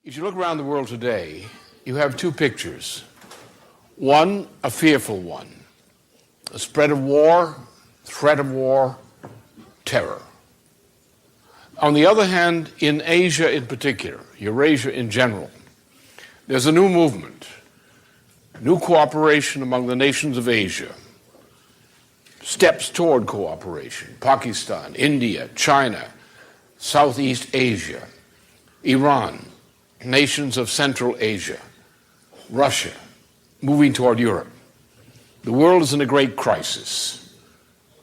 If you look around the world today, you have two pictures. One, a fearful one. A spread of war, threat of war, terror. On the other hand, in Asia in particular, Eurasia in general, there's a new movement, new cooperation among the nations of Asia, steps toward cooperation. Pakistan, India, China, Southeast Asia, Iran, nations of Central Asia, Russia, moving toward Europe. The world is in a great crisis,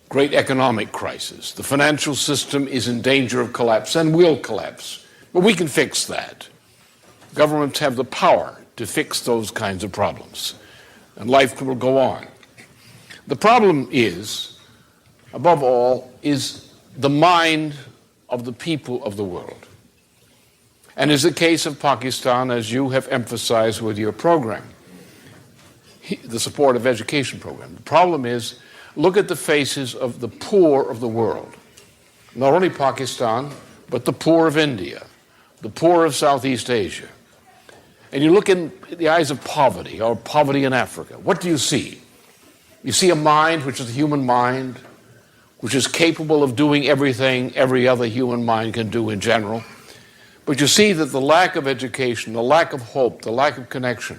great economic crisis. The financial system is in danger of collapse and will collapse. But we can fix that. Governments have the power to fix those kinds of problems, and life will go on. The problem is, above all, is the mind of the people of the world. And is the case of Pakistan, as you have emphasized with your program, the support of education program. The problem is, look at the faces of the poor of the world. Not only Pakistan, but the poor of India, the poor of Southeast Asia. And you look in the eyes of poverty, or poverty in Africa. What do you see? You see a mind which is the human mind, which is capable of doing everything every other human mind can do in general. But you see that the lack of education, the lack of hope, the lack of connection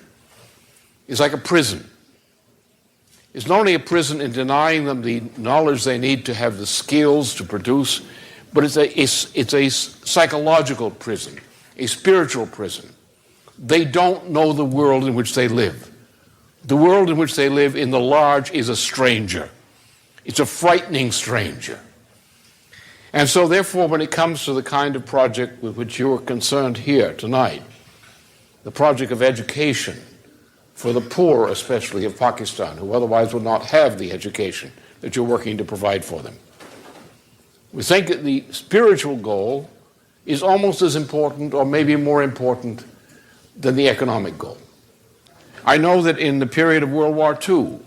is like a prison. It's not only a prison in denying them the knowledge they need to have the skills to produce, but it's a psychological prison, a spiritual prison. They don't know the world in which they live. The world in which they live in the large is a stranger. It's a frightening stranger. And so therefore, when it comes to the kind of project with which you are concerned here tonight, the project of education for the poor, especially of Pakistan, who otherwise would not have the education that you're working to provide for them, we think that the spiritual goal is almost as important, or maybe more important, than the economic goal. I know that in the period of World War II,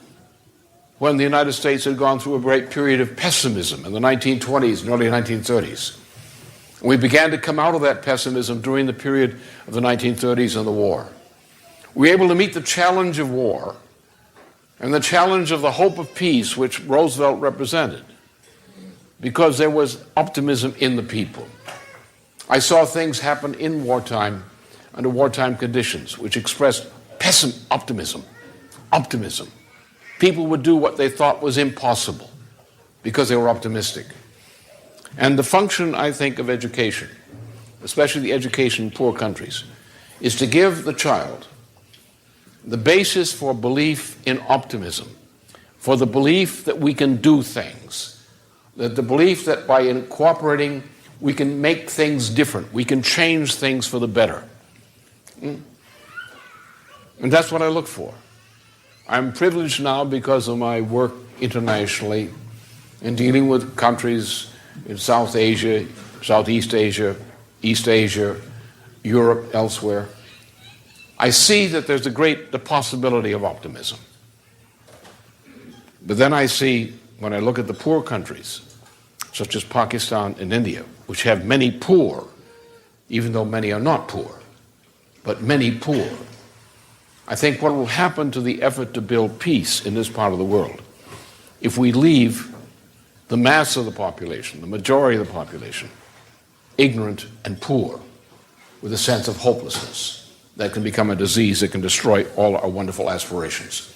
when the United States had gone through a great period of pessimism in the 1920s and early 1930s, we began to come out of that pessimism during the period of the 1930s and the war. We were able to meet the challenge of war and the challenge of the hope of peace which Roosevelt represented, because there was optimism in the people. I saw things happen in wartime, under wartime conditions, which expressed optimism. People would do what they thought was impossible because they were optimistic. And the function, I think, of education, especially the education in poor countries, is to give the child the basis for belief in optimism, for the belief that we can do things, that the belief that by cooperating we can make things different, we can change things for the better. And that's what I look for. I'm privileged now because of my work internationally in dealing with countries in South Asia, Southeast Asia, East Asia, Europe, elsewhere. I see that there's the possibility of optimism. But then I see, when I look at the poor countries, such as Pakistan and India, which have many poor, even though many are not poor, but many poor, I think what will happen to the effort to build peace in this part of the world, if we leave the mass of the population, the majority of the population, ignorant and poor, with a sense of hopelessness, that can become a disease that can destroy all our wonderful aspirations.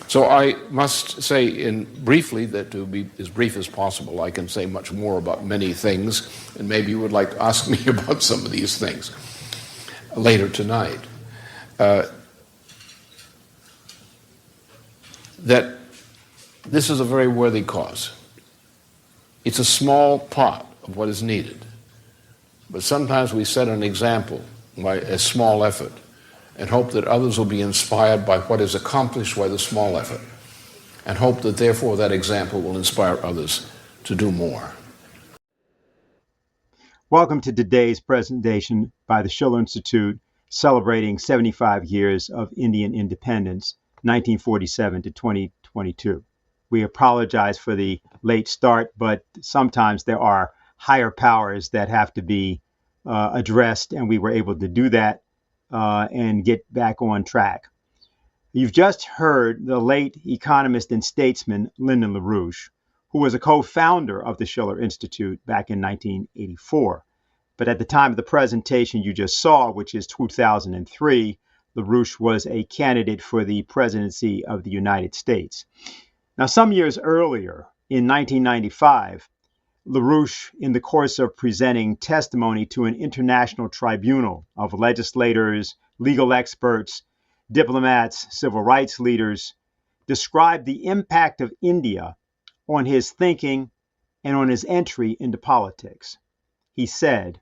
So I must say briefly, that to be as brief as possible, I can say much more about many things, and maybe you would like to ask me about some of these things later tonight. That this is a very worthy cause. It's a small part of what is needed. But sometimes we set an example by a small effort and hope that others will be inspired by what is accomplished by the small effort, and hope that therefore that example will inspire others to do more. Welcome to today's presentation by the Schiller Institute celebrating 75 years of Indian independence, 1947 to 2022. We apologize for the late start, but sometimes there are higher powers that have to be addressed, and we were able to do that. and get back on track. You've just heard the late economist and statesman Lyndon LaRouche, who was a co-founder of the Schiller Institute back in 1984. But at the time of the presentation you just saw, which is 2003, LaRouche was a candidate for the presidency of the United States. Now, some years earlier, in 1995, LaRouche, in the course of presenting testimony to an international tribunal of legislators, legal experts, diplomats, civil rights leaders, described the impact of India on his thinking and on his entry into politics. He said,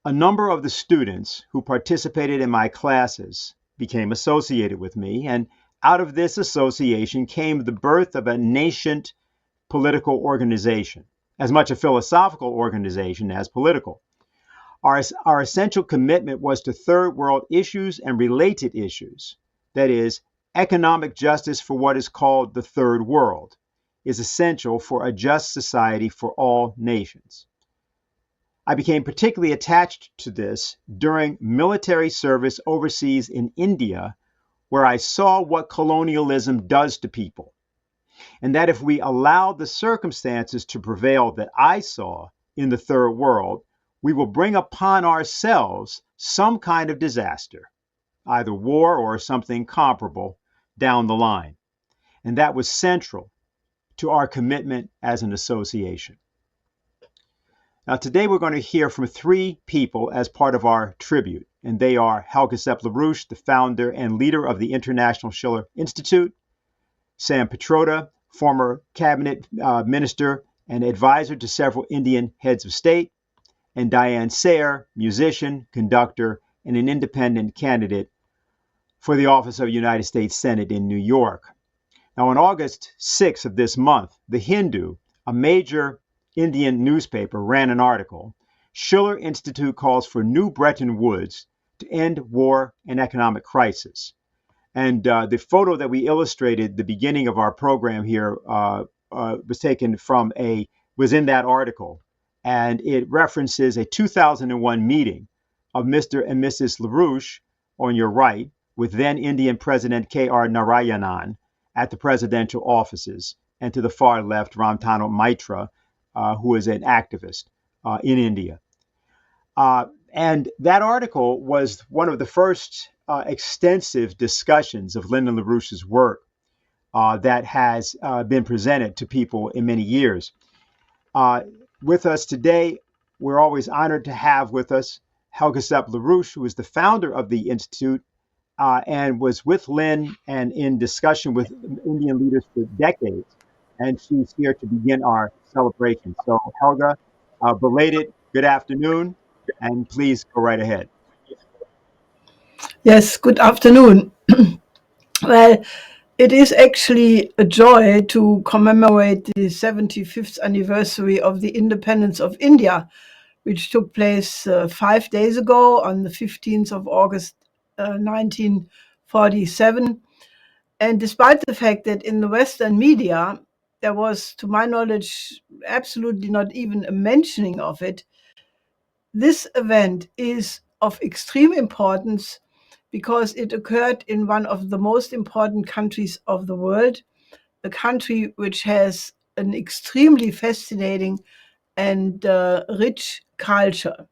"A number of the students who participated in my classes became associated with me, and out of this association came the birth of a nascent political organization, as much a philosophical organization as political. Our essential commitment was to third world issues and related issues. That is, economic justice for what is called the third world is essential for a just society for all nations. I became particularly attached to this during military service overseas in India, where I saw what colonialism does to people, and that if we allowed the circumstances to prevail that I saw in the third world, we will bring upon ourselves some kind of disaster, either war or something comparable down the line. And that was central to our commitment as an association." Now, today we're going to hear from three people as part of our tribute, and they are Helga Zepp-LaRouche, the founder and leader of the International Schiller Institute; Sam Pitroda, former cabinet minister and advisor to several Indian heads of state; and Diane Sayre, musician, conductor, and an independent candidate for the office of United States Senate in New York. Now, on August 6th of this month, The Hindu, a major Indian newspaper, ran an article, "Schiller Institute calls for new Bretton Woods to end war and economic crisis." And the photo that we illustrated the beginning of our program here was taken from was in that article. And it references a 2001 meeting of Mr. and Mrs. LaRouche on your right with then Indian President K.R. Narayanan at the presidential offices, and to the far left, Ramtanu Maitra, who is an activist in India. And that article was one of the first extensive discussions of Lyndon LaRouche's work that has been presented to people in many years. With us today, we're always honored to have with us Helga Zepp-LaRouche, who is the founder of the Institute and was with Lynn and in discussion with Indian leaders for decades. And she's here to begin our celebration. So, Helga, belated good afternoon, and please go right ahead. Yes, good afternoon. Well, it is actually a joy to commemorate the 75th anniversary of the independence of India, which took place 5 days ago on the 15th of August 1947. And despite the fact that in the Western media, there was, to my knowledge, absolutely not even a mentioning of it, this event is of extreme importance because it occurred in one of the most important countries of the world, a country which has an extremely fascinating and rich culture.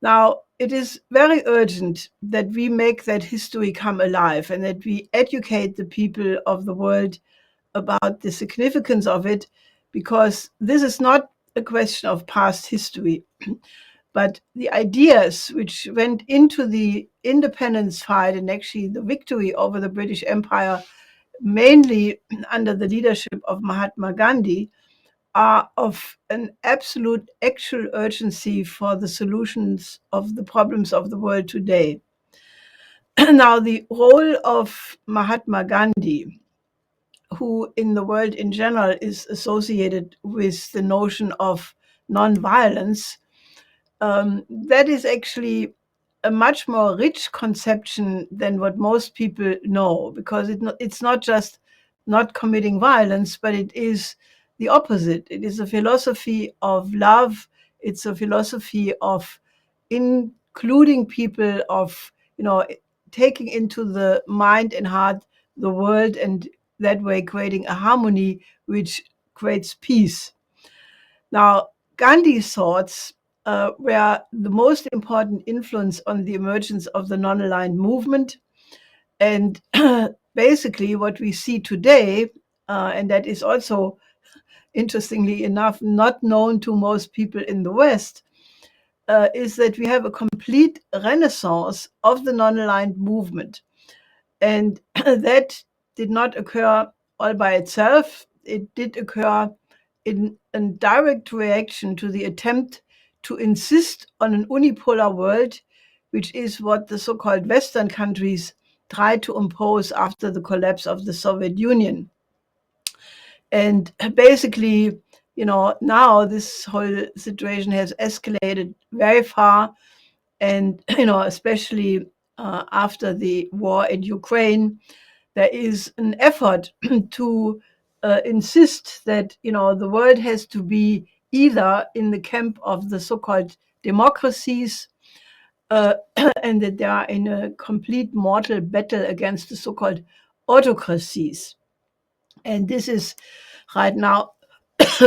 Now, it is very urgent that we make that history come alive and that we educate the people of the world about the significance of it, because this is not a question of past history, but the ideas which went into the independence fight and actually the victory over the British Empire, mainly under the leadership of Mahatma Gandhi, are of an absolute actual urgency for the solutions of the problems of the world today. Now, the role of Mahatma Gandhi, who in the world in general is associated with the notion of nonviolence, that is actually a much more rich conception than what most people know, because it's not just not committing violence, but it is the opposite. It is a philosophy of love. It's a philosophy of, in including people of, taking into the mind and heart the world, and that way creating a harmony which creates peace. Now, Gandhi's thoughts were the most important influence on the emergence of the non-aligned movement. And basically what we see today, and that is also, interestingly enough, not known to most people in the West, is that we have a complete renaissance of the non-aligned movement. And that did not occur all by itself. It did occur in a direct reaction to the attempt to insist on an unipolar world, which is what the so-called Western countries tried to impose after the collapse of the Soviet Union. And basically, now this whole situation has escalated very far. And, especially after the war in Ukraine, there is an effort to insist that, the world has to be either in the camp of the so-called democracies, and that they are in a complete mortal battle against the so-called autocracies. And this is right now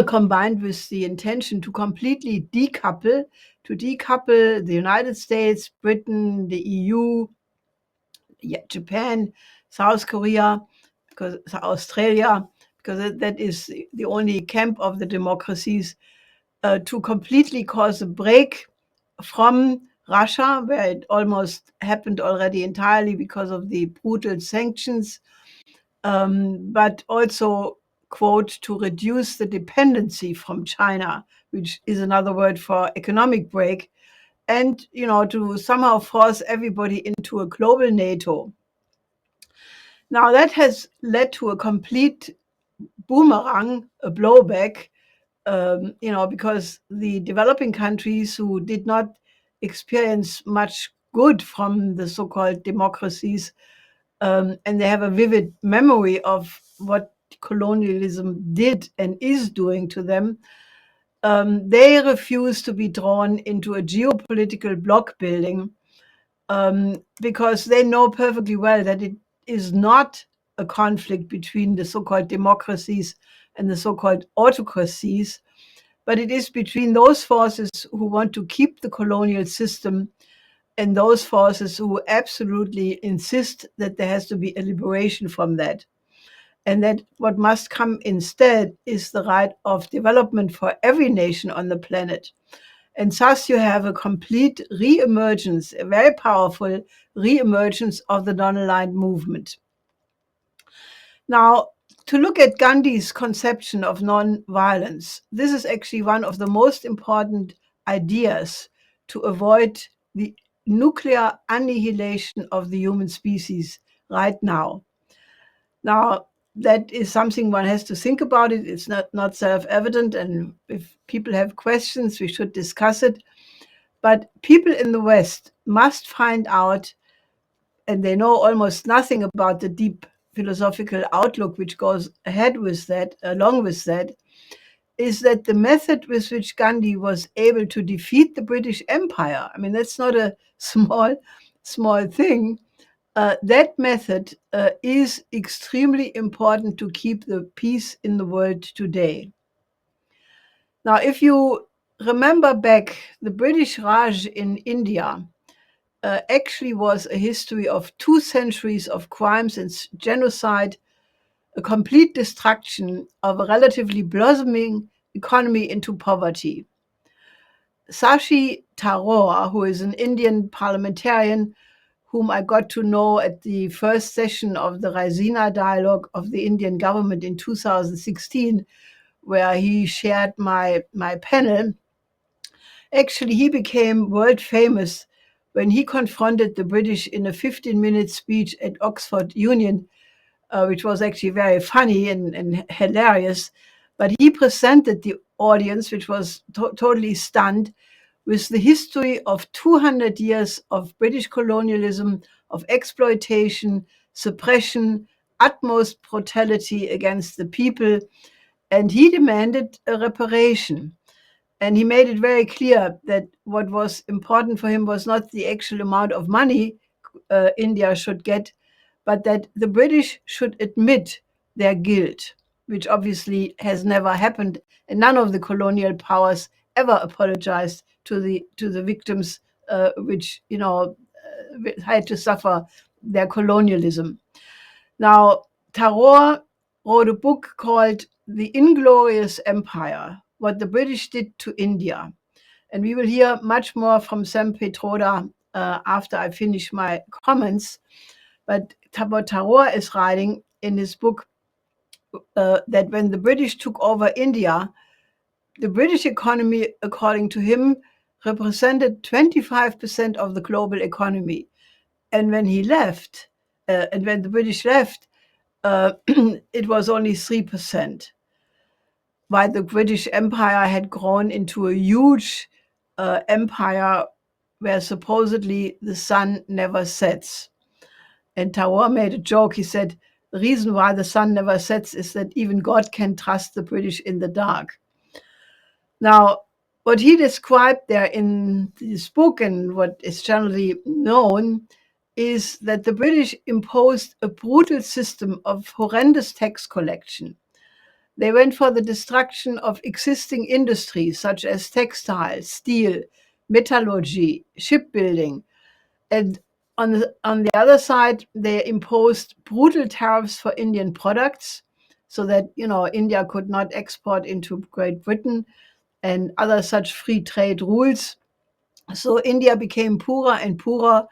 combined with the intention to completely decouple the United States, Britain, the EU, Japan, South Korea, because Australia, because that is the only camp of the democracies, to completely cause a break from Russia, where it almost happened already entirely because of the brutal sanctions, but also, quote, to reduce the dependency from China, which is another word for economic break, and, to somehow force everybody into a global NATO. Now, that has led to a complete boomerang, a blowback, because the developing countries who did not experience much good from the so-called democracies, and they have a vivid memory of what colonialism did and is doing to them, they refuse to be drawn into a geopolitical bloc building, because they know perfectly well that it is not a conflict between the so-called democracies and the so-called autocracies, but it is between those forces who want to keep the colonial system and those forces who absolutely insist that there has to be a liberation from that. And that what must come instead is the right of development for every nation on the planet. And thus you have a complete re-emergence, a very powerful re-emergence of the non-aligned movement. Now, to look at Gandhi's conception of non-violence, this is actually one of the most important ideas to avoid the nuclear annihilation of the human species right now. Now, that is something one has to think about it. It's not self-evident, and if people have questions, we should discuss it. But people in the West must find out, and they know almost nothing about the deep philosophical outlook which goes along with that, is that the method with which Gandhi was able to defeat the British Empire, I mean, that's not a small thing. That method is extremely important to keep the peace in the world today. Now, if you remember back, the British Raj in India actually was a history of 2 centuries of crimes and genocide, a complete destruction of a relatively blossoming economy into poverty. Shashi Tharoor, who is an Indian parliamentarian whom I got to know at the first session of the Raisina Dialogue of the Indian government in 2016, where he shared my panel. Actually, he became world famous when he confronted the British in a 15-minute speech at Oxford Union, which was actually very funny and hilarious. But he presented the audience, which was totally stunned, with the history of 200 years of British colonialism, of exploitation, suppression, utmost brutality against the people. And he demanded a reparation. And he made it very clear that what was important for him was not the actual amount of money India should get, but that the British should admit their guilt, which obviously has never happened, and none of the colonial powers ever apologized to the victims, which had to suffer their colonialism. Now, Tagore wrote a book called The Inglorious Empire: What the British Did to India. And we will hear much more from Sam Pitroda after I finish my comments. But what Tagore is writing in his book, that when the British took over India, the British economy, according to him, represented 25% of the global economy. And when he left, and when the British left, it was only 3%. While the British Empire had grown into a huge empire where supposedly the sun never sets. And Tagore made a joke. He said, the reason why the sun never sets is that even God can trust the British in the dark. Now, what he described there in this book and what is generally known is that the British imposed a brutal system of horrendous tax collection. They went for the destruction of existing industries such as textiles, steel, metallurgy, shipbuilding. And on the other side, they imposed brutal tariffs for Indian products so that, India could not export into Great Britain, and other such free trade rules. So India became poorer and poorer,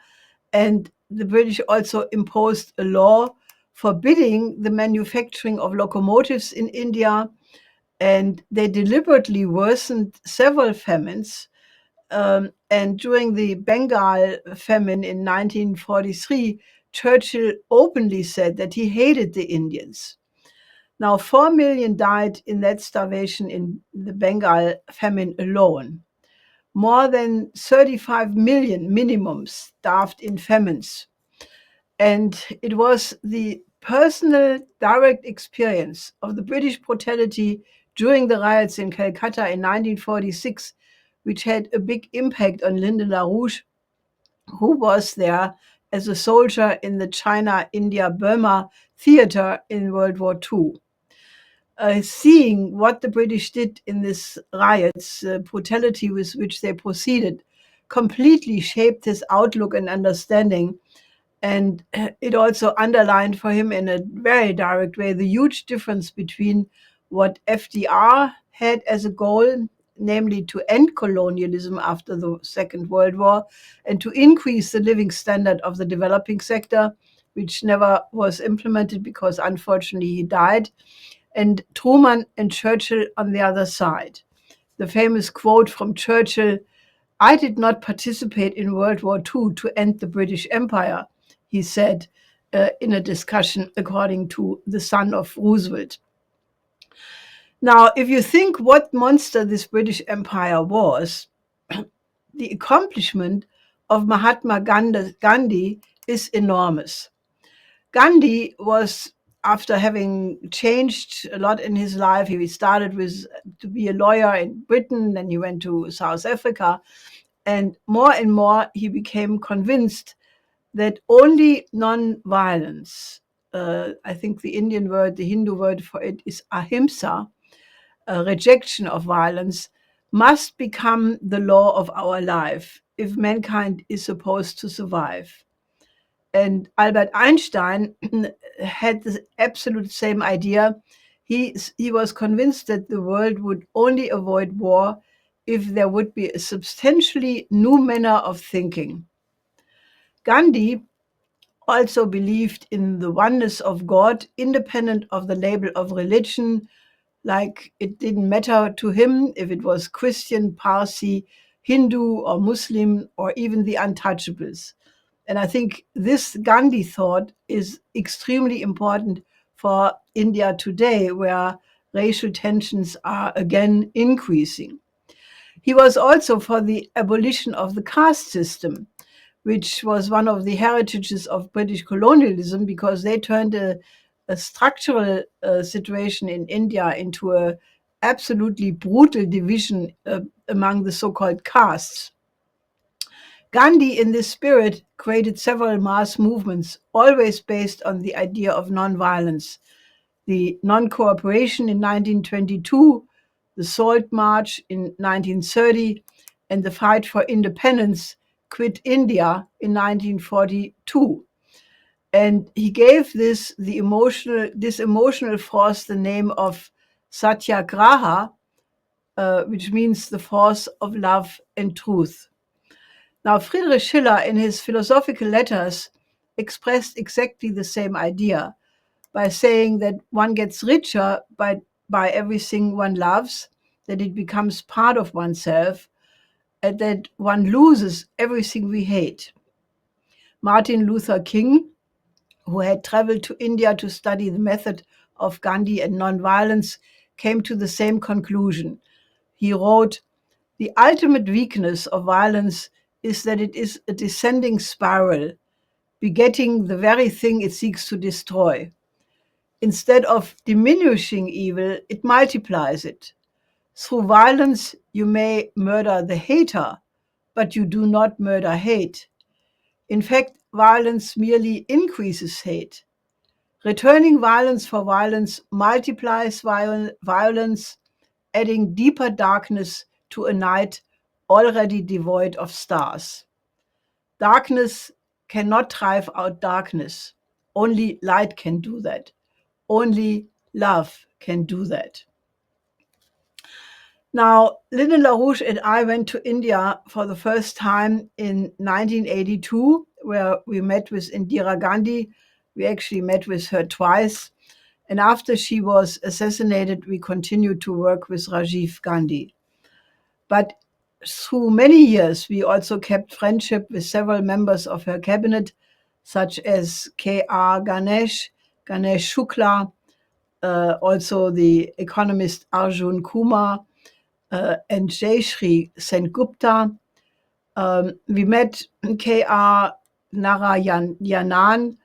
and the British also imposed a law forbidding the manufacturing of locomotives in India, and they deliberately worsened several famines. And during the Bengal famine in 1943, Churchill openly said that he hated the Indians. Now, 4 million died in that starvation in the Bengal famine alone. More than 35 million minimum starved in famines. And it was the personal direct experience of the British brutality during the riots in Calcutta in 1946, which had a big impact on Helga Zepp-LaRouche, who was there as a soldier in the China-India-Burma theater in World War II. Seeing what the British did in these riots, brutality with which they proceeded, completely shaped his outlook and understanding. And it also underlined for him in a very direct way the huge difference between what FDR had as a goal, namely to end colonialism after the Second World War and to increase the living standard of the developing sector, which never was implemented because unfortunately he died, and Truman and Churchill on the other side. The famous quote from Churchill, "I did not participate in World War II to end the British Empire," he said in a discussion according to the son of Roosevelt. Now, if you think what monster this British Empire was, the accomplishment of Mahatma Gandhi is enormous. Gandhi was, after having changed a lot in his life, he started to be a lawyer in Britain, then he went to South Africa, and more he became convinced that only non-violence, I think the Hindu word for it is ahimsa, a rejection of violence, must become the law of our life if mankind is supposed to survive. And Albert Einstein had the absolute same idea. He was convinced that the world would only avoid war if there would be a substantially new manner of thinking. Gandhi also believed in the oneness of God, independent of the label of religion. Like, it didn't matter to him if it was Christian, Parsi, Hindu, or Muslim, or even the untouchables. And I think this Gandhi thought is extremely important for India today, where racial tensions are again increasing. He was also for the abolition of the caste system, which was one of the heritages of British colonialism, because they turned a structural situation in India into a absolutely brutal division among the so-called castes. Gandhi, in this spirit, created several mass movements, always based on the idea of nonviolence. The non-cooperation in 1922, the Salt March in 1930, and the fight for independence, Quit India, in 1942. And he gave this emotional force the name of Satyagraha, which means the force of love and truth. Now, Friedrich Schiller, in his philosophical letters, expressed exactly the same idea by saying that one gets richer by everything one loves, that it becomes part of oneself, and that one loses everything we hate. Martin Luther King, who had traveled to India to study the method of Gandhi and nonviolence, came to the same conclusion. He wrote, "The ultimate weakness of violence is that it is a descending spiral, begetting the very thing it seeks to destroy. Instead of diminishing evil, it multiplies it. Through violence, you may murder the hater, but you do not murder hate. In fact, violence merely increases hate. Returning violence for violence multiplies violence, adding deeper darkness to a night already devoid of stars. Darkness cannot drive out darkness. Only light can do that. Only love can do that." Now, Lyndon LaRouche and I went to India for the first time in 1982, where we met with Indira Gandhi. We actually met with her twice. And after she was assassinated, we continued to work with Rajiv Gandhi. But through many years, we also kept friendship with several members of her cabinet, such as K.R. Ganesh Shukla, also the economist Arjun Kumar, and Jayashri Sengupta. We met K.R. Narayanan,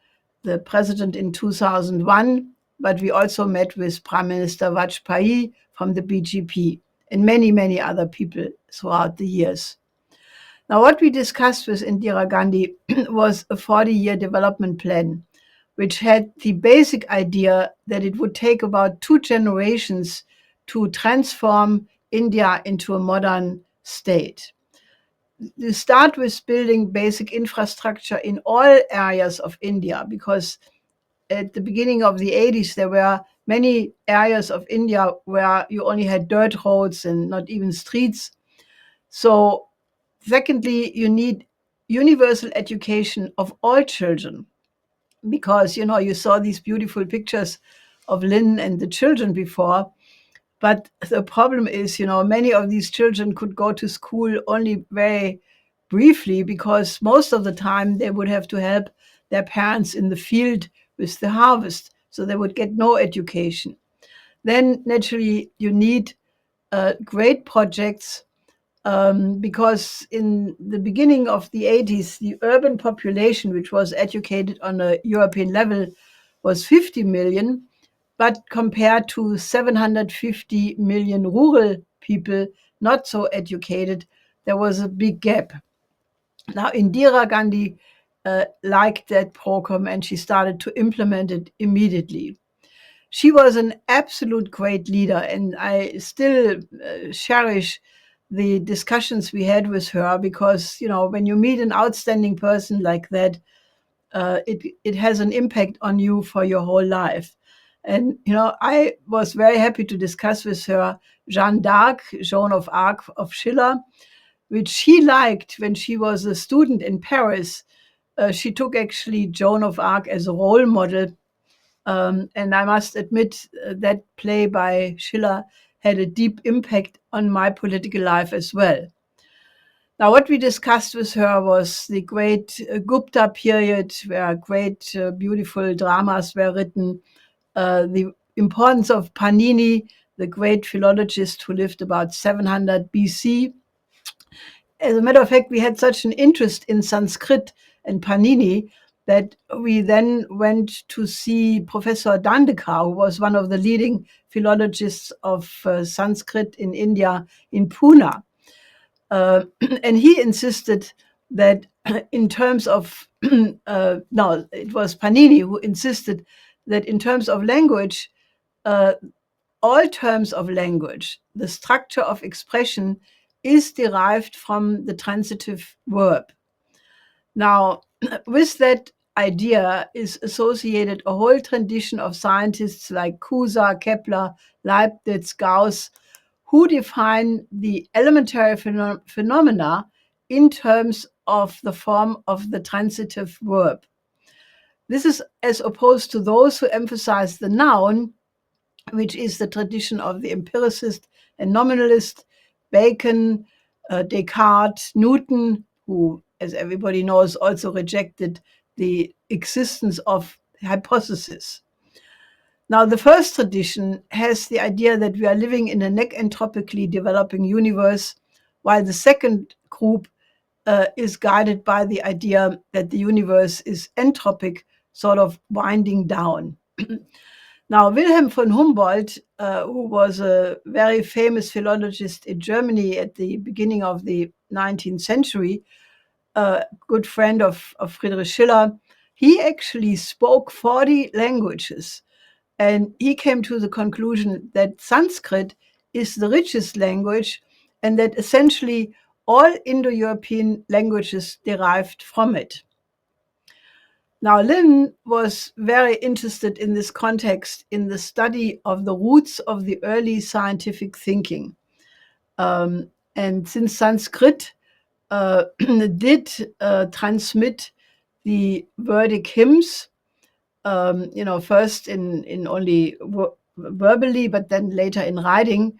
the president, in 2001, but we also met with Prime Minister Vajpayee from the BJP and many, many other people throughout the years. Now, what we discussed with Indira Gandhi was a 40-year development plan, which had the basic idea that it would take about 2 generations to transform India into a modern state. You start with building basic infrastructure in all areas of India, because at the beginning of the 80s, there were many areas of India where you only had dirt roads and not even streets. So, secondly, you need universal education of all children, because, you saw these beautiful pictures of Lynn and the children before. But the problem is, many of these children could go to school only very briefly, because most of the time they would have to help their parents in the field with the harvest. So they would get no education. Then naturally you need great projects, because in the beginning of the 80s, the urban population, which was educated on a European level, was 50 million. But compared to 750 million rural people, not so educated, there was a big gap. Now, Indira Gandhi liked that program, and she started to implement it immediately. She was an absolute great leader, and I still cherish the discussions we had with her, because, when you meet an outstanding person like that, it has an impact on you for your whole life. And, I was very happy to discuss with her Jeanne d'Arc, Joan of Arc of Schiller, which she liked when she was a student in Paris. She took actually Joan of Arc as a role model. And I must admit that play by Schiller had a deep impact on my political life as well. Now, what we discussed with her was the great Gupta period, where great, beautiful dramas were written, the importance of Panini, the great philologist who lived about 700 BC. As a matter of fact, we had such an interest in Sanskrit and Panini that we then went to see Professor Dandekar, who was one of the leading philologists of Sanskrit in India, in Pune. And he insisted that in terms of, no, it was Panini who insisted that in terms of language, all terms of language, the structure of expression is derived from the transitive verb. Now, with that idea is associated a whole tradition of scientists like Cusa, Kepler, Leibniz, Gauss, who define the elementary phenomena in terms of the form of the transitive verb. This is as opposed to those who emphasize the noun, which is the tradition of the empiricist and nominalist, Bacon, Descartes, Newton, who, as everybody knows, also rejected the existence of hypothesis. Now, the first tradition has the idea that we are living in a necentropically developing universe, while the second group is guided by the idea that the universe is entropic, sort of winding down. Now, Wilhelm von Humboldt, who was a very famous philologist in Germany at the beginning of the 19th century, a good friend of Friedrich Schiller, he actually spoke 40 languages. And he came to the conclusion that Sanskrit is the richest language and that essentially all Indo-European languages derived from it. Now, Lin was very interested in this context in the study of the roots of the early scientific thinking. And since Sanskrit did transmit the Vedic hymns, first in only verbally, but then later in writing.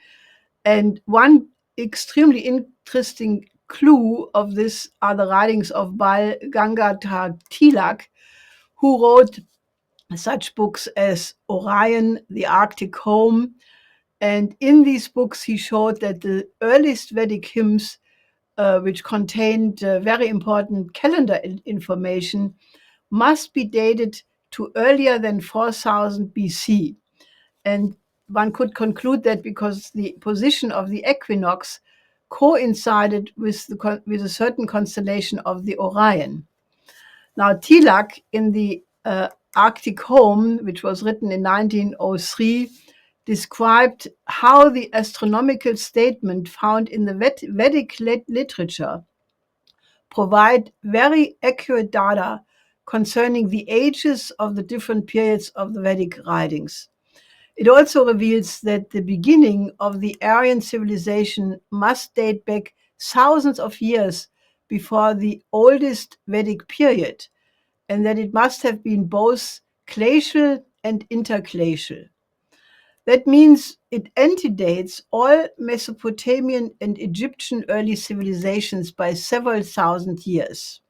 And one extremely interesting clue of this are the writings of Bal Gangadhar Tilak, who wrote such books as Orion, The Arctic Home. And in these books, he showed that the earliest Vedic hymns, which contained very important calendar information, must be dated to earlier than 4000 BC. And one could conclude that because the position of the equinox coincided with a certain constellation of the Orion. Now, Tilak, in the Arctic Home, which was written in 1903, described how the astronomical statement found in the Vedic literature provide very accurate data concerning the ages of the different periods of the Vedic writings. It also reveals that the beginning of the Aryan civilization must date back thousands of years before the oldest Vedic period, and that it must have been both glacial and interglacial. That means it antedates all Mesopotamian and Egyptian early civilizations by several thousand years.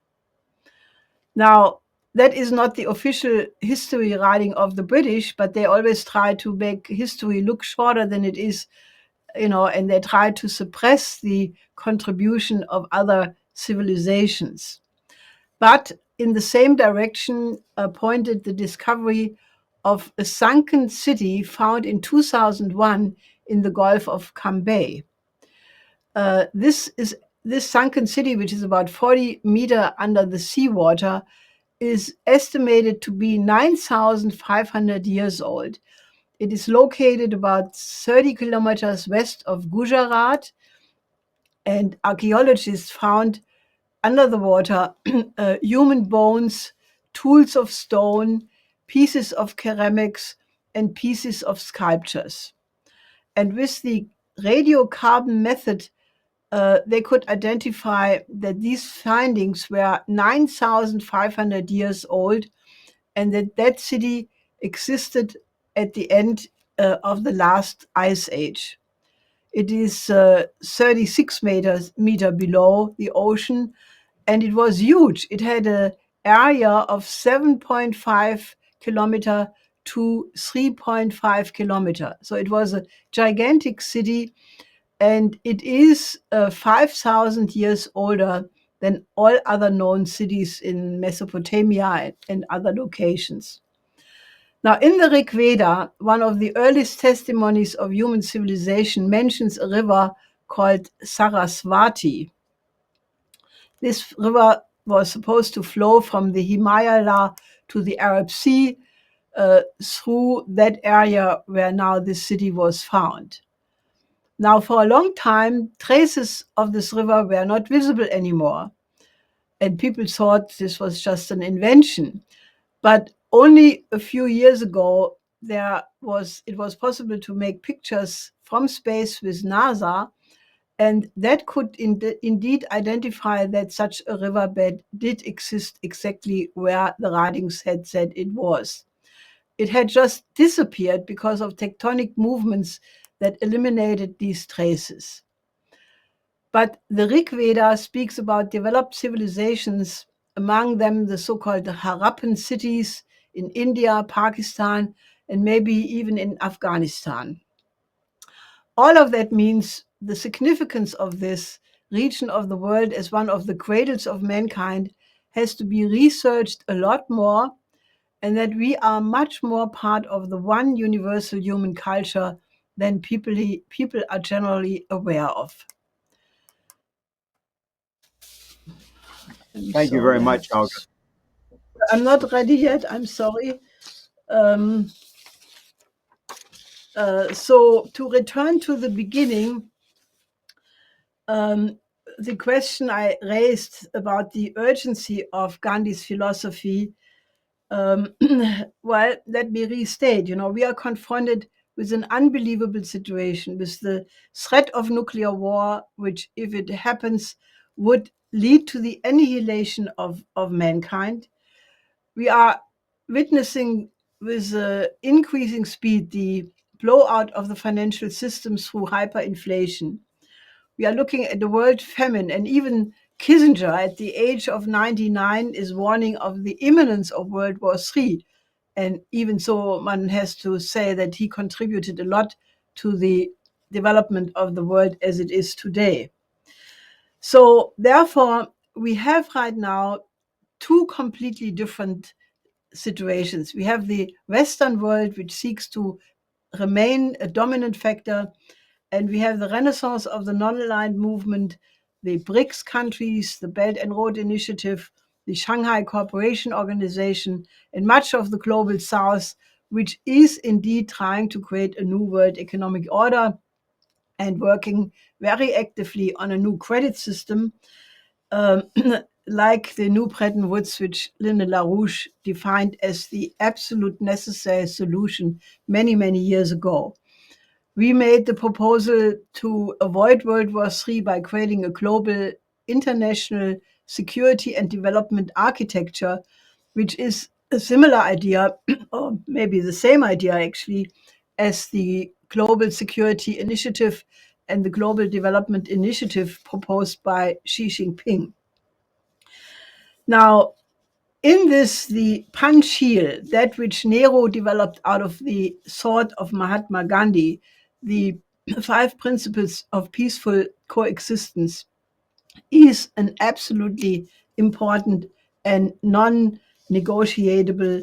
Now, that is not the official history writing of the British, but they always try to make history look shorter than it is, and they try to suppress the contribution of other civilizations. But in the same direction pointed the discovery of a sunken city found in 2001 in the Gulf of Cambay. This sunken city, which is about 40 meters under the seawater, is estimated to be 9,500 years old. It is located about 30 kilometers west of Gujarat, and archaeologists found under the water human bones, tools of stone, pieces of ceramics, and pieces of sculptures. And with the radiocarbon method, they could identify that these findings were 9,500 years old and that city existed at the end of the last ice age. It is 36 meters below the ocean, and it was huge. It had an area of 7.5 kilometer to 3.5 kilometer. So it was a gigantic city, and it is 5,000 years older than all other known cities in Mesopotamia and other locations. Now, in the Rig Veda, one of the earliest testimonies of human civilization mentions a river called Sarasvati. This river was supposed to flow from the Himalaya to the Arab Sea through that area where now this city was found. Now, for a long time, traces of this river were not visible anymore, and people thought this was just an invention. But only a few years ago, it was possible to make pictures from space with NASA, and that could indeed identify that such a riverbed did exist exactly where the writings had said it was. It had just disappeared because of tectonic movements that eliminated these traces. But the Rig Veda speaks about developed civilizations, among them the so-called Harappan cities in India, Pakistan, and maybe even in Afghanistan. All of that means the significance of this region of the world as one of the cradles of mankind has to be researched a lot more, and that we are much more part of the one universal human culture than people are generally aware of. Thank you very much, Helga. I'm not ready yet. I'm sorry. So to return to the beginning, the question I raised about the urgency of Gandhi's philosophy, well, let me restate. We are confronted with an unbelievable situation, with the threat of nuclear war, which, if it happens, would lead to the annihilation of mankind. We are witnessing with increasing speed the blowout of the financial system through hyperinflation. We are looking at the world famine, and even Kissinger, at the age of 99, is warning of the imminence of World War III. And even so, one has to say that he contributed a lot to the development of the world as it is today. So therefore, we have right now two completely different situations. We have the Western world, which seeks to remain a dominant factor, and we have the renaissance of the non-aligned movement, the BRICS countries, the Belt and Road Initiative, the Shanghai Cooperation Organization, and much of the global South, which is indeed trying to create a new world economic order and working very actively on a new credit system, like the new Bretton Woods, which Lyndon LaRouche defined as the absolute necessary solution many, many years ago. We made the proposal to avoid World War III by creating a global international security and development architecture, which is a similar idea, or maybe the same idea actually, as the Global Security Initiative and the Global Development Initiative proposed by Xi Jinping. Now, in this, the Panchil, that which Nehru developed out of the thought of Mahatma Gandhi, the 5 principles of peaceful coexistence, is an absolutely important and non-negotiable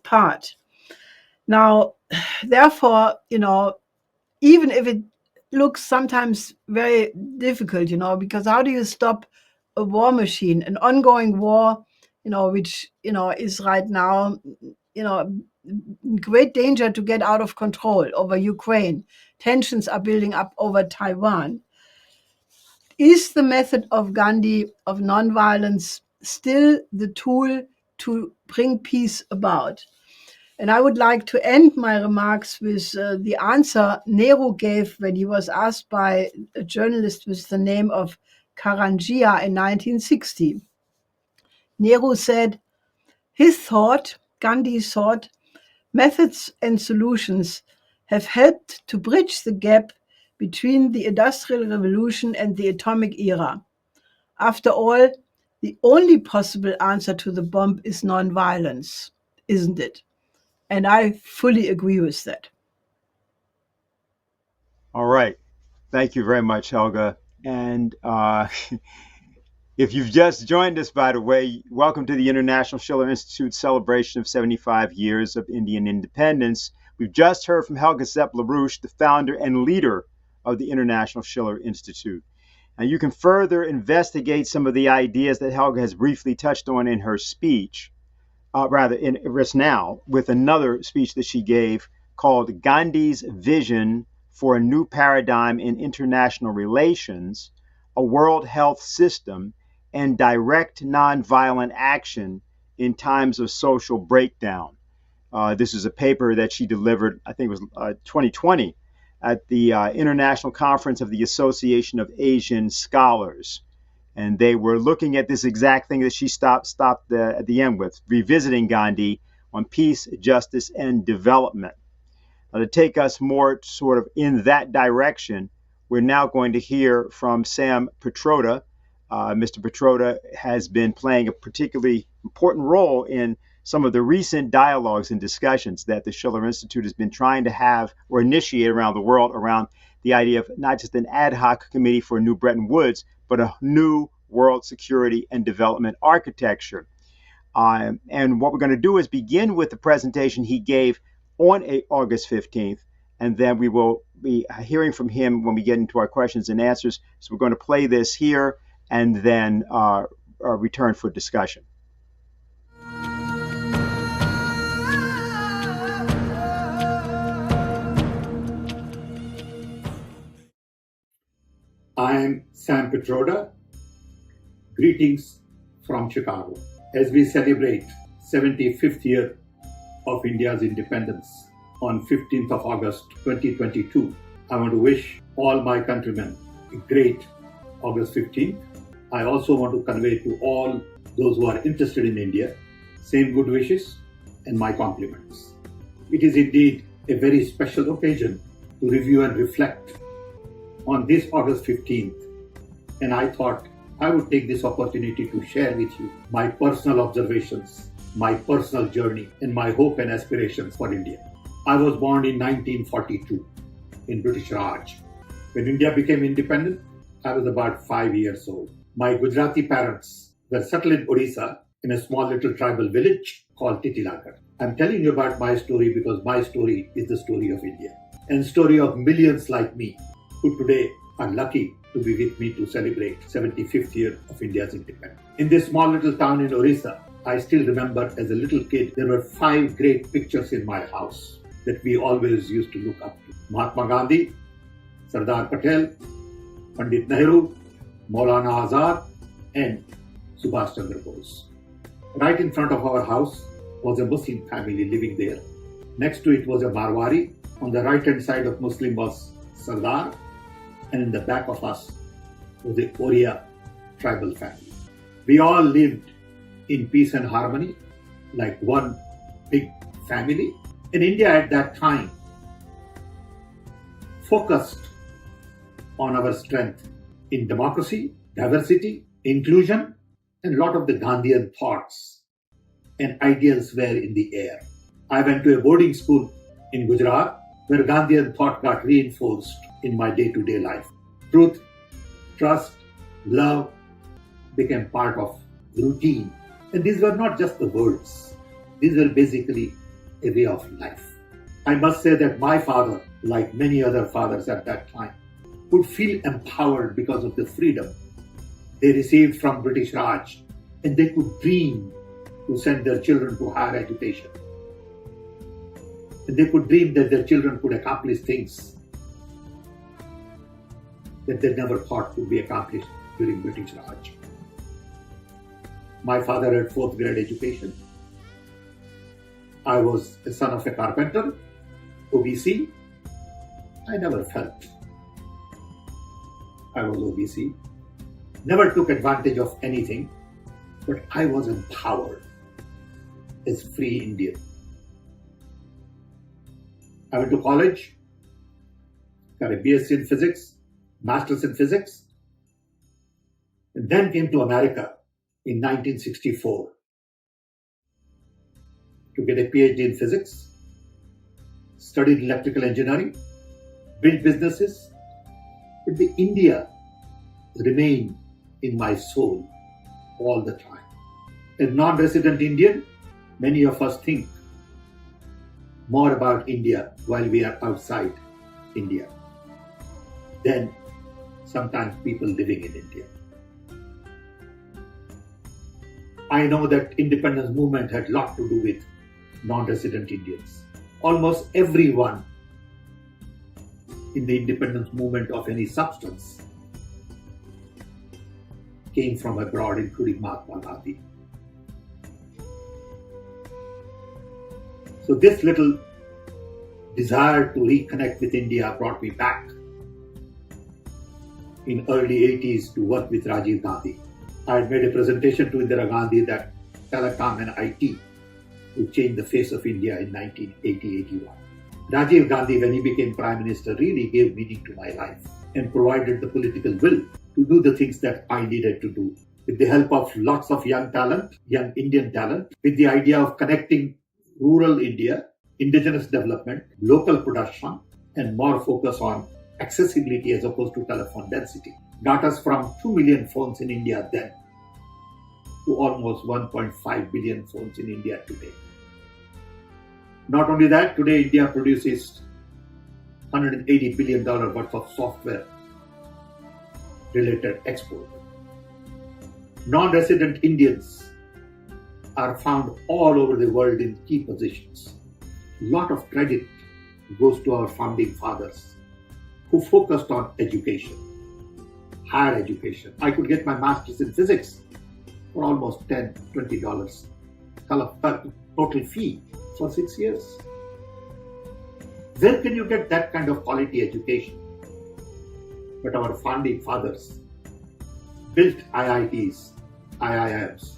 part. Now, therefore, even if it looks sometimes very difficult, because how do you stop a war machine, an ongoing war, which, is right now, in great danger to get out of control over Ukraine. Tensions are building up over Taiwan. Is the method of Gandhi of nonviolence still the tool to bring peace about? And I would like to end my remarks with the answer Nehru gave when he was asked by a journalist with the name of Karanjia in 1960. Nehru said, Gandhi's thought, methods and solutions have helped to bridge the gap between the Industrial Revolution and the atomic era. After all, the only possible answer to the bomb is nonviolence, isn't it? And I fully agree with that. All right. Thank you very much, Helga. And if you've just joined us, by the way, welcome to the International Schiller Institute celebration of 75 years of Indian independence. We've just heard from Helga Zepp-LaRouche, the founder and leader of the International Schiller Institute. And you can further investigate some of the ideas that Helga has briefly touched on in her speech, in just now, with another speech that she gave called Gandhi's Vision for a New Paradigm in International Relations, a World Health System, and Direct Nonviolent Action in Times of Social Breakdown. This is a paper that she delivered, I think it was 2020, at the International Conference of the Association of Asian Scholars. And they were looking at this exact thing that she stopped at the end with, revisiting Gandhi on peace, justice, and development. To take us more sort of in that direction, we're now going to hear from Sam Pitroda. Mr. Pitroda has been playing a particularly important role in some of the recent dialogues and discussions that the Schiller Institute has been trying to have or initiate around the world around the idea of not just an ad hoc committee for a new Bretton Woods, but a new world security and development architecture. And what we're going to do is begin with the presentation he gave on August 15th, and then we will be hearing from him when we get into our questions and answers. So we're going to play this here and then return for discussion. I am Sam Pitroda. Greetings from Chicago. As we celebrate 75th year of India's independence on 15th of August 2022, I want to wish all my countrymen a great August 15th. I also want to convey to all those who are interested in India same good wishes and my compliments. It is indeed a very special occasion to review and reflect on this August 15th, and I thought I would take this opportunity to share with you my personal observations, my personal journey, and my hope and aspirations for India. I was born in 1942 in British Raj. When India became independent, I was about 5 years old. My Gujarati parents were settled in Odisha in a small little tribal village called Titilakar. I'm telling you about my story because my story is the story of India and story of millions like me who today are lucky to be with me to celebrate 75th year of India's independence. In this small little town in Odisha, I still remember as a little kid, there were 5 great pictures in my house that we always used to look up to. Mahatma Gandhi, Sardar Patel, Pandit Nehru, Maulana Azad, and Subhash Chandra Bose. Right in front of our house was a Muslim family living there. Next to it was a Marwari. On the right hand side of Muslim was Sardar, and in the back of us was the Oriya tribal family. We all lived in peace and harmony like one big family. And India at that time focused on our strength in democracy, diversity, inclusion, and a lot of the Gandhian thoughts and ideals were in the air. I went to a boarding school in Gujarat where Gandhian thought got reinforced in my day-to-day life. Truth, trust, love became part of routine. And these were not just the words. These were basically a way of life. I must say that my father, like many other fathers at that time, would feel empowered because of the freedom they received from British Raj, and they could dream to send their children to higher education. And they could dream that their children could accomplish things that they never thought could be accomplished during British Raj. My father had 4th grade education. I was a son of a carpenter, OBC. I never felt I was OBC. Never took advantage of anything, but I was empowered as free Indian. I went to college, got a BSc in physics, master's in physics, and then came to America in 1964 to get a PhD in physics, studied electrical engineering, built businesses, but the India remained in my soul all the time. As non-resident Indian, many of us think more about India while we are outside India than sometimes people living in India. I know that independence movement had a lot to do with non-resident Indians. Almost everyone in the independence movement of any substance came from abroad, including Mahatma Gandhi. So this little desire to reconnect with India brought me back in early 80s to work with Rajiv Gandhi. I had made a presentation to Indira Gandhi that telecom and IT would change the face of India in 1980-81. Rajiv Gandhi, when he became Prime Minister, really gave meaning to my life and provided the political will to do the things that I needed to do. With the help of lots of young talent, young Indian talent, with the idea of connecting rural India, indigenous development, local production, and more focus on accessibility as opposed to telephone density, got us from 2 million phones in India then to almost 1.5 billion phones in India today. Not only that, today India produces $180 billion worth of software related export. Non-resident Indians are found all over the world in key positions. A lot of credit goes to our founding fathers who focused on education, higher education. I could get my master's in physics for almost $10, $20 total fee for 6 years. Where can you get that kind of quality education? But our founding fathers built IITs, IIMs,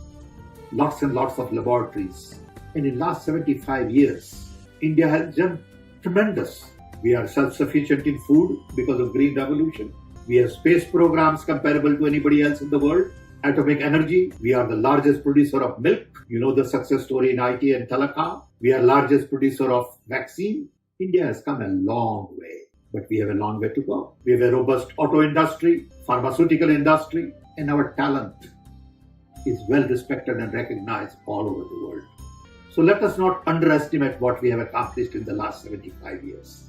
lots and lots of laboratories. And in the last 75 years, India has done tremendous. We are self-sufficient in food because of Green Revolution. We have space programs comparable to anybody else in the world. Atomic energy, we are the largest producer of milk. You know the success story in IT and telecom. We are largest producer of vaccine. India has come a long way, but we have a long way to go. We have a robust auto industry, pharmaceutical industry, and our talent is well respected and recognized all over the world. So let us not underestimate what we have accomplished in the last 75 years.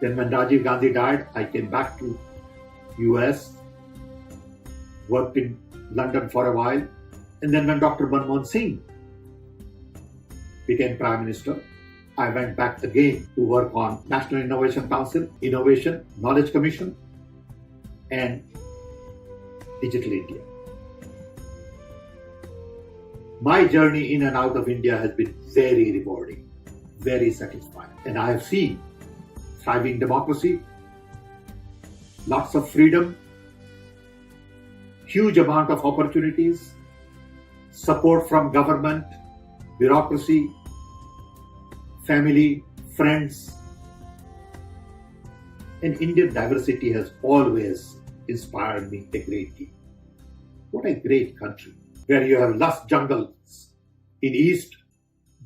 Then when Rajiv Gandhi died, I came back to US, worked in London for a while, and then when Dr. Manmohan Singh became Prime Minister, I went back again to work on National Innovation Council, Innovation, Knowledge Commission, and Digital India. My journey in and out of India has been very rewarding, very satisfying. And I have seen thriving democracy, lots of freedom, huge amount of opportunities, support from government, bureaucracy, family, friends. And Indian diversity has always inspired me a great deal. What a great country, where you have lush jungles in east,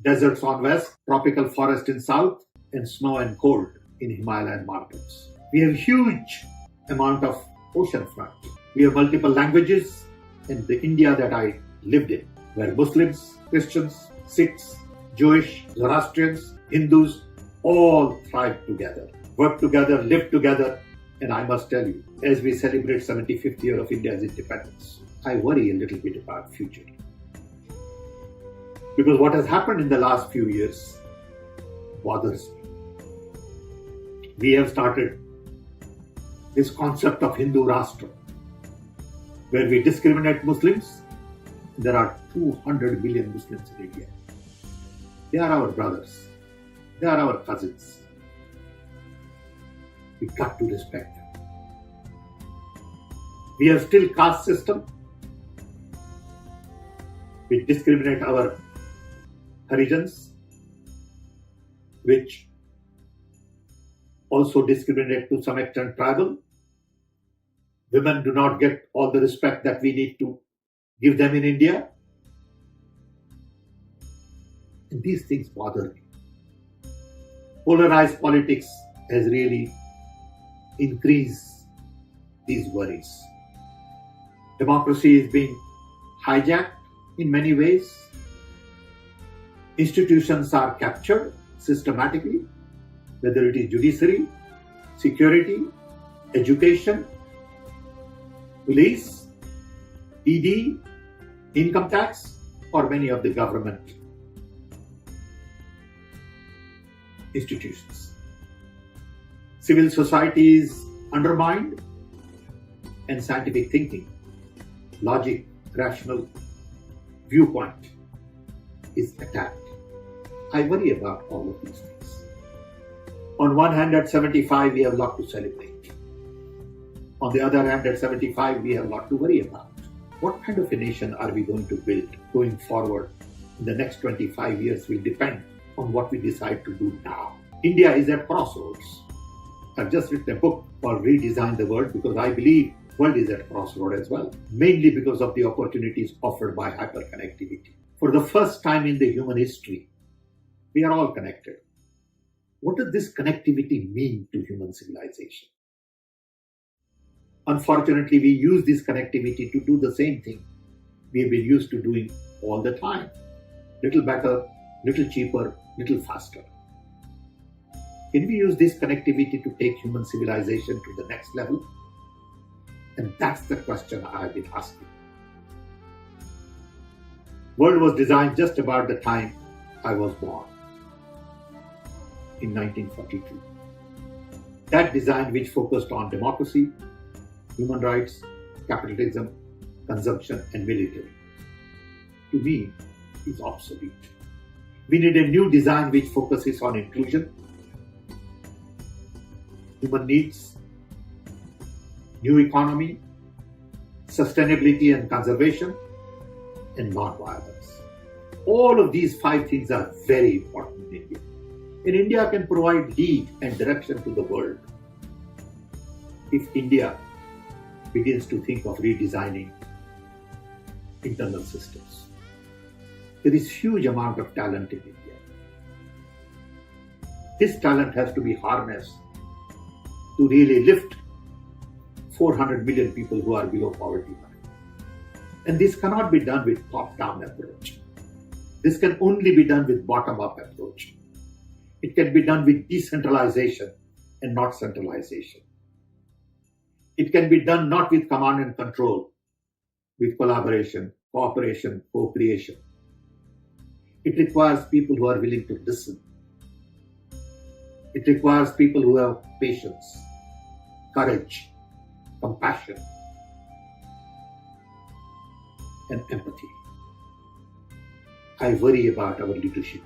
deserts on west, tropical forest in south, and snow and cold in Himalayan mountains. We have huge amount of ocean front. We have multiple languages, and the India that I lived in, where Muslims, Christians, Sikhs, Jewish, Zoroastrians, Hindus, all thrive together, work together, live together. And I must tell you, as we celebrate 75th year of India's independence, I worry a little bit about future. Because what has happened in the last few years bothers me. We have started this concept of Hindu Rashtra, where we discriminate Muslims. There are 200 million Muslims in India. They are our brothers. They are our cousins. We got to respect them. We have still caste system. We discriminate our Harijans, which also discriminate to some extent tribal. Women do not get all the respect that we need to give them in India. And these things bother me. Polarized politics has really increased these worries. Democracy is being hijacked in many ways. Institutions are captured systematically, whether it is judiciary, security, education, police, ED, income tax, or many of the government institutions. Civil society is undermined and scientific thinking, logic, rational viewpoint is attacked. I worry about all of these things. On one hand, at 75, we have a lot to celebrate. On the other hand, at 75, we have a lot to worry about. What kind of a nation are we going to build going forward in the next 25 years will depend on what we decide to do now. India is at crossroads. I've just written a book called Redesign the World because I believe the world is at crossroad as well, mainly because of the opportunities offered by hyperconnectivity. For the first time in the human history, we are all connected. What does this connectivity mean to human civilization? Unfortunately, we use this connectivity to do the same thing we have been used to doing all the time. Little better, little cheaper, little faster. Can we use this connectivity to take human civilization to the next level? And that's the question I have been asking. The world was designed just about the time I was born, in 1942. That design which focused on democracy, human rights, capitalism, consumption, and military, to me, is obsolete. We need a new design which focuses on inclusion, human needs, new economy, sustainability and conservation, and non-violence. All of these 5 things are very important in India. And India can provide lead and direction to the world if India begins to think of redesigning internal systems. There is huge amount of talent in India. This talent has to be harnessed to really lift 400 million people who are below poverty line. And this cannot be done with top-down approach. This can only be done with bottom-up approach. It can be done with decentralization and not centralization. It can be done not with command and control, with collaboration, cooperation, co-creation. It requires people who are willing to listen. It requires people who have patience, courage, compassion, and empathy. I worry about our leadership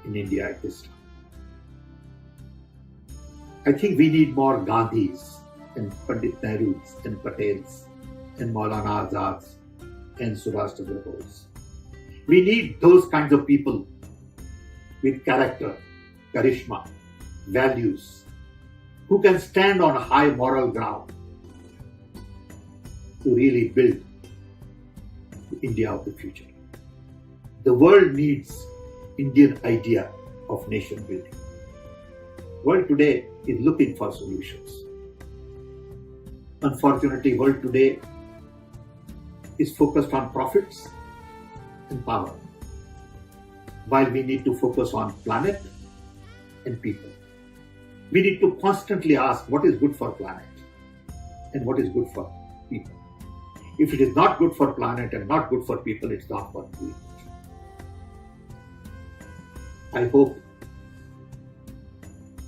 in India at this time. I think we need more Gandhis and Pandit Nehrus and Patels and Maulana Azads and Subhash Chandra Bose. We need those kinds of people with character, charisma, values, who can stand on a high moral ground to really build the India of the future. The world needs Indian idea of nation building. The world today is looking for solutions. Unfortunately, the world today is focused on profits and power, while we need to focus on planet and people. We need to constantly ask what is good for planet and what is good for people. If it is not good for planet and not good for people, it's not worth doing it. I hope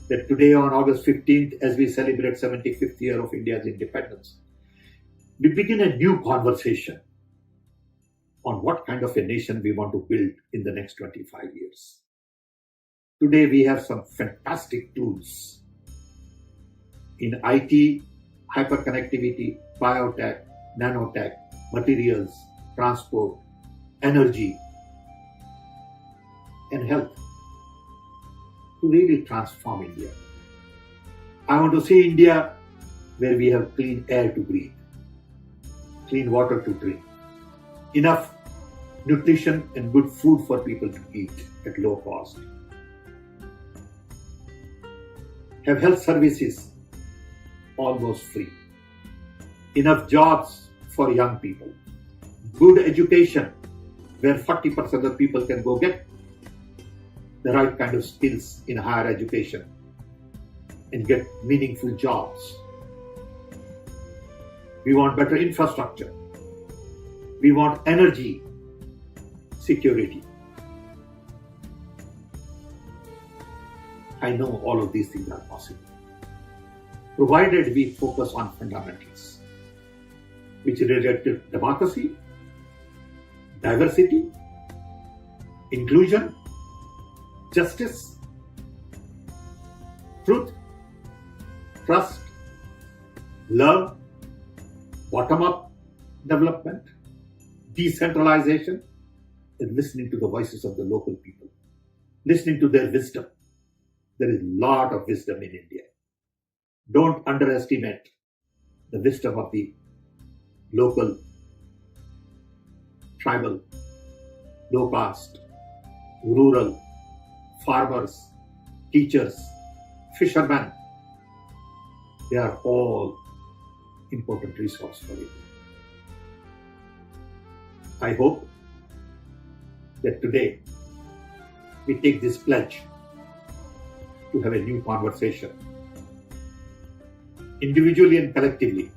that today on August 15th, as we celebrate 75th year of India's independence, we begin a new conversation on what kind of a nation we want to build in the next 25 years. Today we have some fantastic tools in IT, hyperconnectivity, biotech, nanotech, materials, transport, energy, and health to really transform India. I want to see India where we have clean air to breathe, clean water to drink, enough nutrition and good food for people to eat at low cost, have health services almost free, enough jobs for young people, good education where 40% of people can go get the right kind of skills in higher education and get meaningful jobs, We want better infrastructure. We want energy security. I know all of these things are possible, provided we focus on fundamentals, which relate to democracy, diversity, inclusion, justice, truth, trust, love, bottom-up development, decentralization, and listening to the voices of the local people, listening to their wisdom. There is a lot of wisdom in India. Don't underestimate the wisdom of the local, tribal, low caste, rural, farmers, teachers, fishermen. They are all important resource for you. I hope that today we take this pledge to have a new conversation, individually and collectively,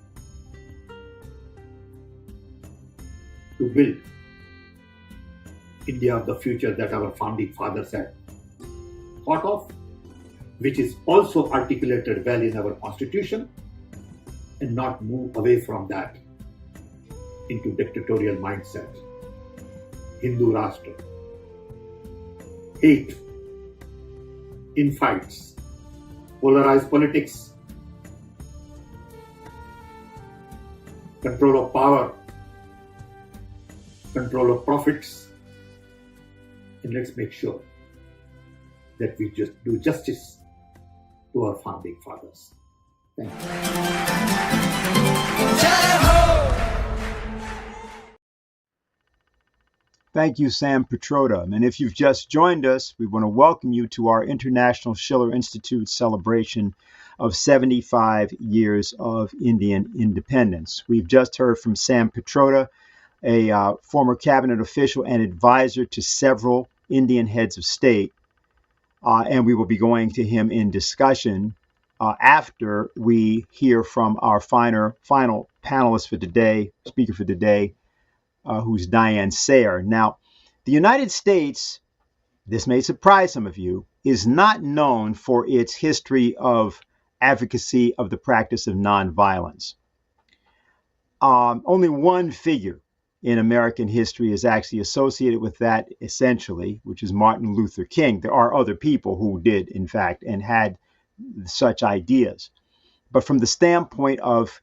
to build India of the future that our founding fathers had thought of, which is also articulated well in our constitution, and not move away from that into dictatorial mindset, Hindu Rashtra, hate, infights, polarized politics, control of power, control of profits, and let's make sure that we just do justice to our founding fathers. Thank you. Thank you, Sam Pitroda. And if you've just joined us, we want to welcome you to our International Schiller Institute celebration of 75 years of Indian independence. We've just heard from Sam Pitroda, a former cabinet official and advisor to several Indian heads of state. And we will be going to him in discussion after we hear from our final panelist for today, speaker for today, who's Diane Sayre. Now, the United States, this may surprise some of you, is not known for its history of advocacy of the practice of nonviolence. Only one figure in American history is actually associated with that, essentially, which is Martin Luther King. There are other people who did, in fact, and had such ideas. But from the standpoint of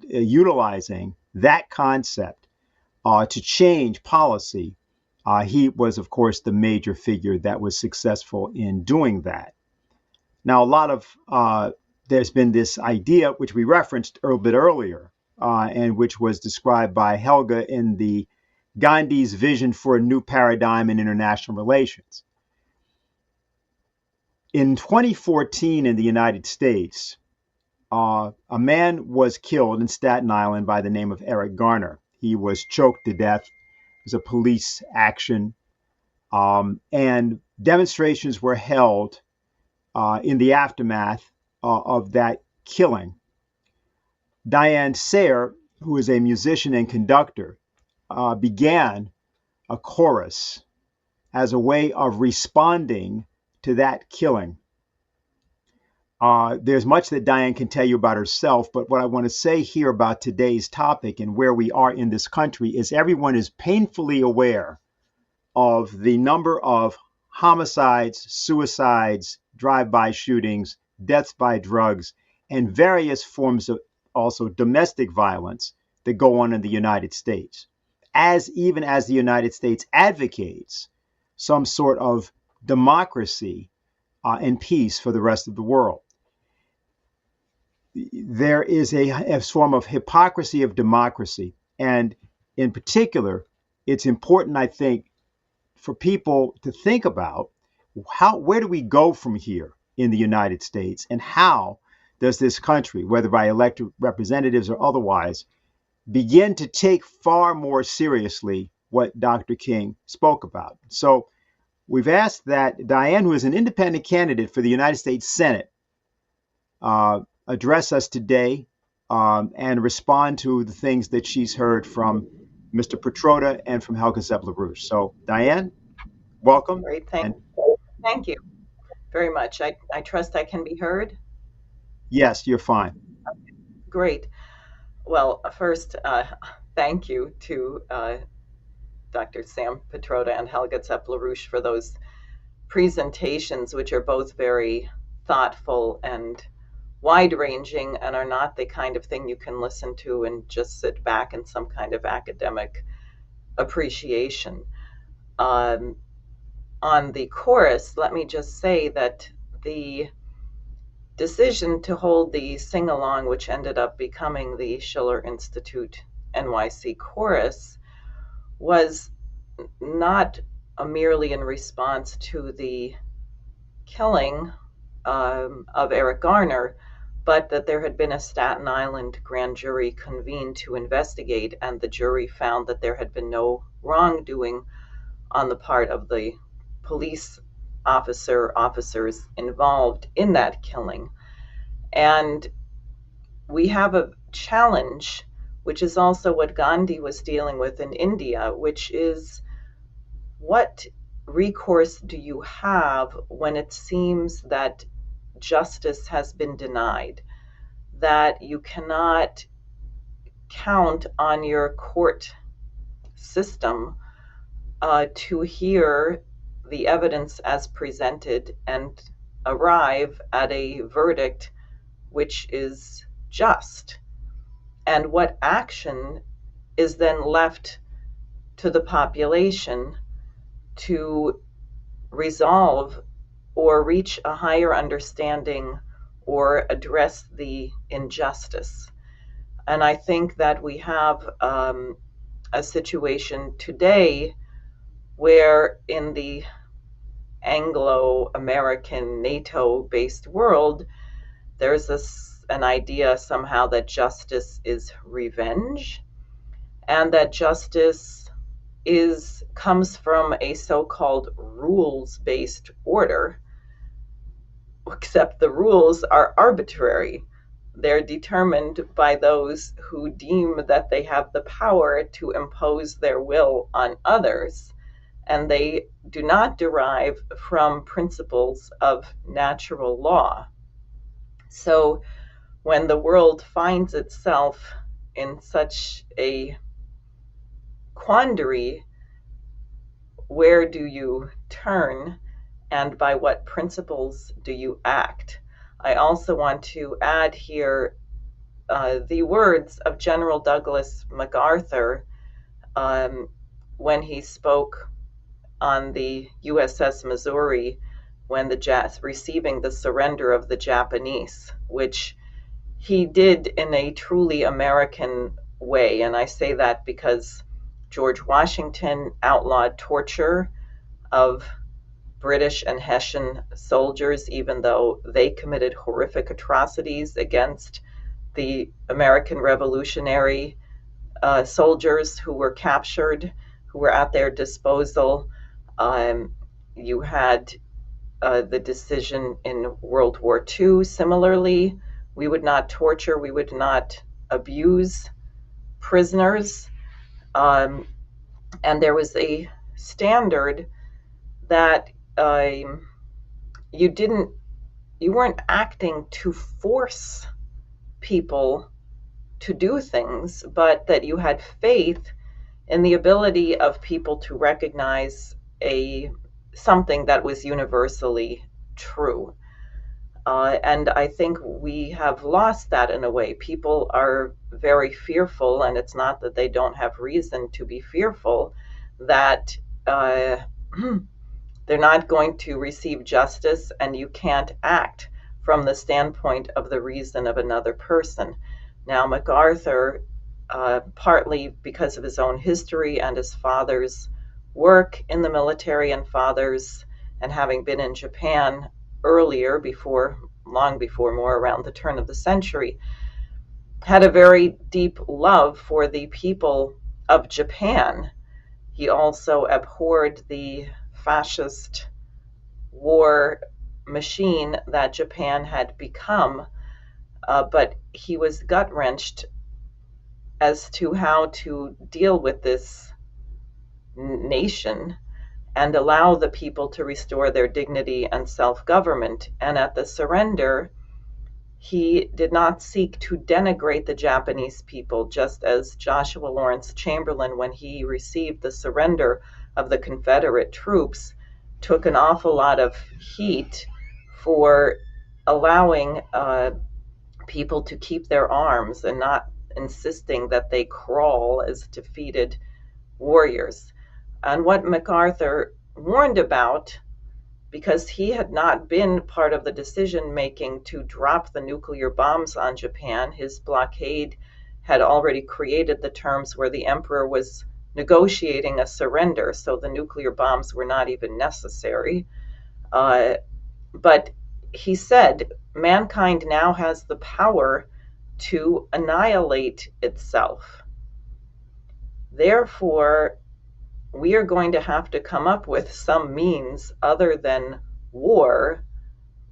utilizing that concept to change policy, he was, of course, the major figure that was successful in doing that. Now, a lot of there's been this idea, which we referenced a little bit earlier, and which was described by Helga in the Gandhi's vision for a new paradigm in international relations. In 2014 in the United States, a man was killed in Staten Island by the name of Eric Garner. He was choked to death. It was a police action. And demonstrations were held in the aftermath of that killing. Diane Sayre, who is a musician and conductor, began a chorus as a way of responding to that killing. There's much that Diane can tell you about herself, but what I want to say here about today's topic and where we are in this country is everyone is painfully aware of the number of homicides, suicides, drive-by shootings, deaths by drugs, and various forms of also domestic violence that go on in the United States, even as the United States advocates some sort of democracy and peace for the rest of the world. There is a form of hypocrisy of democracy. And in particular, it's important, I think, for people to think about where do we go from here in the United States, and how does this country, whether by elected representatives or otherwise, begin to take far more seriously what Dr. King spoke about. So we've asked that Diane, who is an independent candidate for the United States Senate, address us today and respond to the things that she's heard from Mr. Pitroda and from Helga Zepp-LaRouche. So, Diane, welcome. Great, And thank you very much. I trust I can be heard. yes, you're fine. Great. Well, first, thank you to Dr. Sam Pitroda and Helga Zepp-LaRouche for those presentations, which are both very thoughtful and wide-ranging and are not the kind of thing you can listen to and just sit back in some kind of academic appreciation. On the chorus, let me just say that the decision to hold the sing-along, which ended up becoming the Schiller Institute NYC chorus, was not merely in response to the killing of Eric Garner, but that there had been a Staten Island grand jury convened to investigate, and the jury found that there had been no wrongdoing on the part of the police officers involved in that killing. And we have a challenge, which is also what Gandhi was dealing with in India, which is what recourse do you have when it seems that justice has been denied, that you cannot count on your court system to hear the evidence as presented and arrive at a verdict which is just? And what action is then left to the population to resolve or reach a higher understanding or address the injustice? And I think that we have a situation today where in the Anglo-American NATO-based world, there's an idea somehow that justice is revenge, and that justice comes from a so-called rules-based order, except the rules are arbitrary. They're determined by those who deem that they have the power to impose their will on others, and they do not derive from principles of natural law. So when the world finds itself in such a quandary, where do you turn, and by what principles do you act? I also want to add here the words of General Douglas MacArthur when he spoke on the USS Missouri when receiving the surrender of the Japanese, which he did in a truly American way. And I say that because George Washington outlawed torture of British and Hessian soldiers, even though they committed horrific atrocities against the American Revolutionary soldiers who were captured, who were at their disposal. You had the decision in World War II. Similarly, we would not torture, we would not abuse prisoners. And there was a standard that you weren't acting to force people to do things, but that you had faith in the ability of people to recognize something that was universally true. And I think we have lost that in a way. People are very fearful, and it's not that they don't have reason to be fearful, that they're not going to receive justice, and you can't act from the standpoint of the reason of another person. Now, MacArthur, partly because of his own history and his father's work in the military and having been in Japan earlier, long before, more around the turn of the century, had a very deep love for the people of Japan. He also abhorred the fascist war machine that Japan had become. but he was gut-wrenched as to how to deal with this nation and allow the people to restore their dignity and self-government. And at the surrender, he did not seek to denigrate the Japanese people, just as Joshua Lawrence Chamberlain, when he received the surrender of the Confederate troops, took an awful lot of heat for allowing people to keep their arms and not insisting that they crawl as defeated warriors. And what Macarthur warned about, because he had not been part of the decision making to drop the nuclear bombs on Japan, his blockade had already created the terms where the emperor was negotiating a surrender, so the nuclear bombs were not even necessary. But he said, mankind now has the power to annihilate itself. Therefore, we are going to have to come up with some means other than war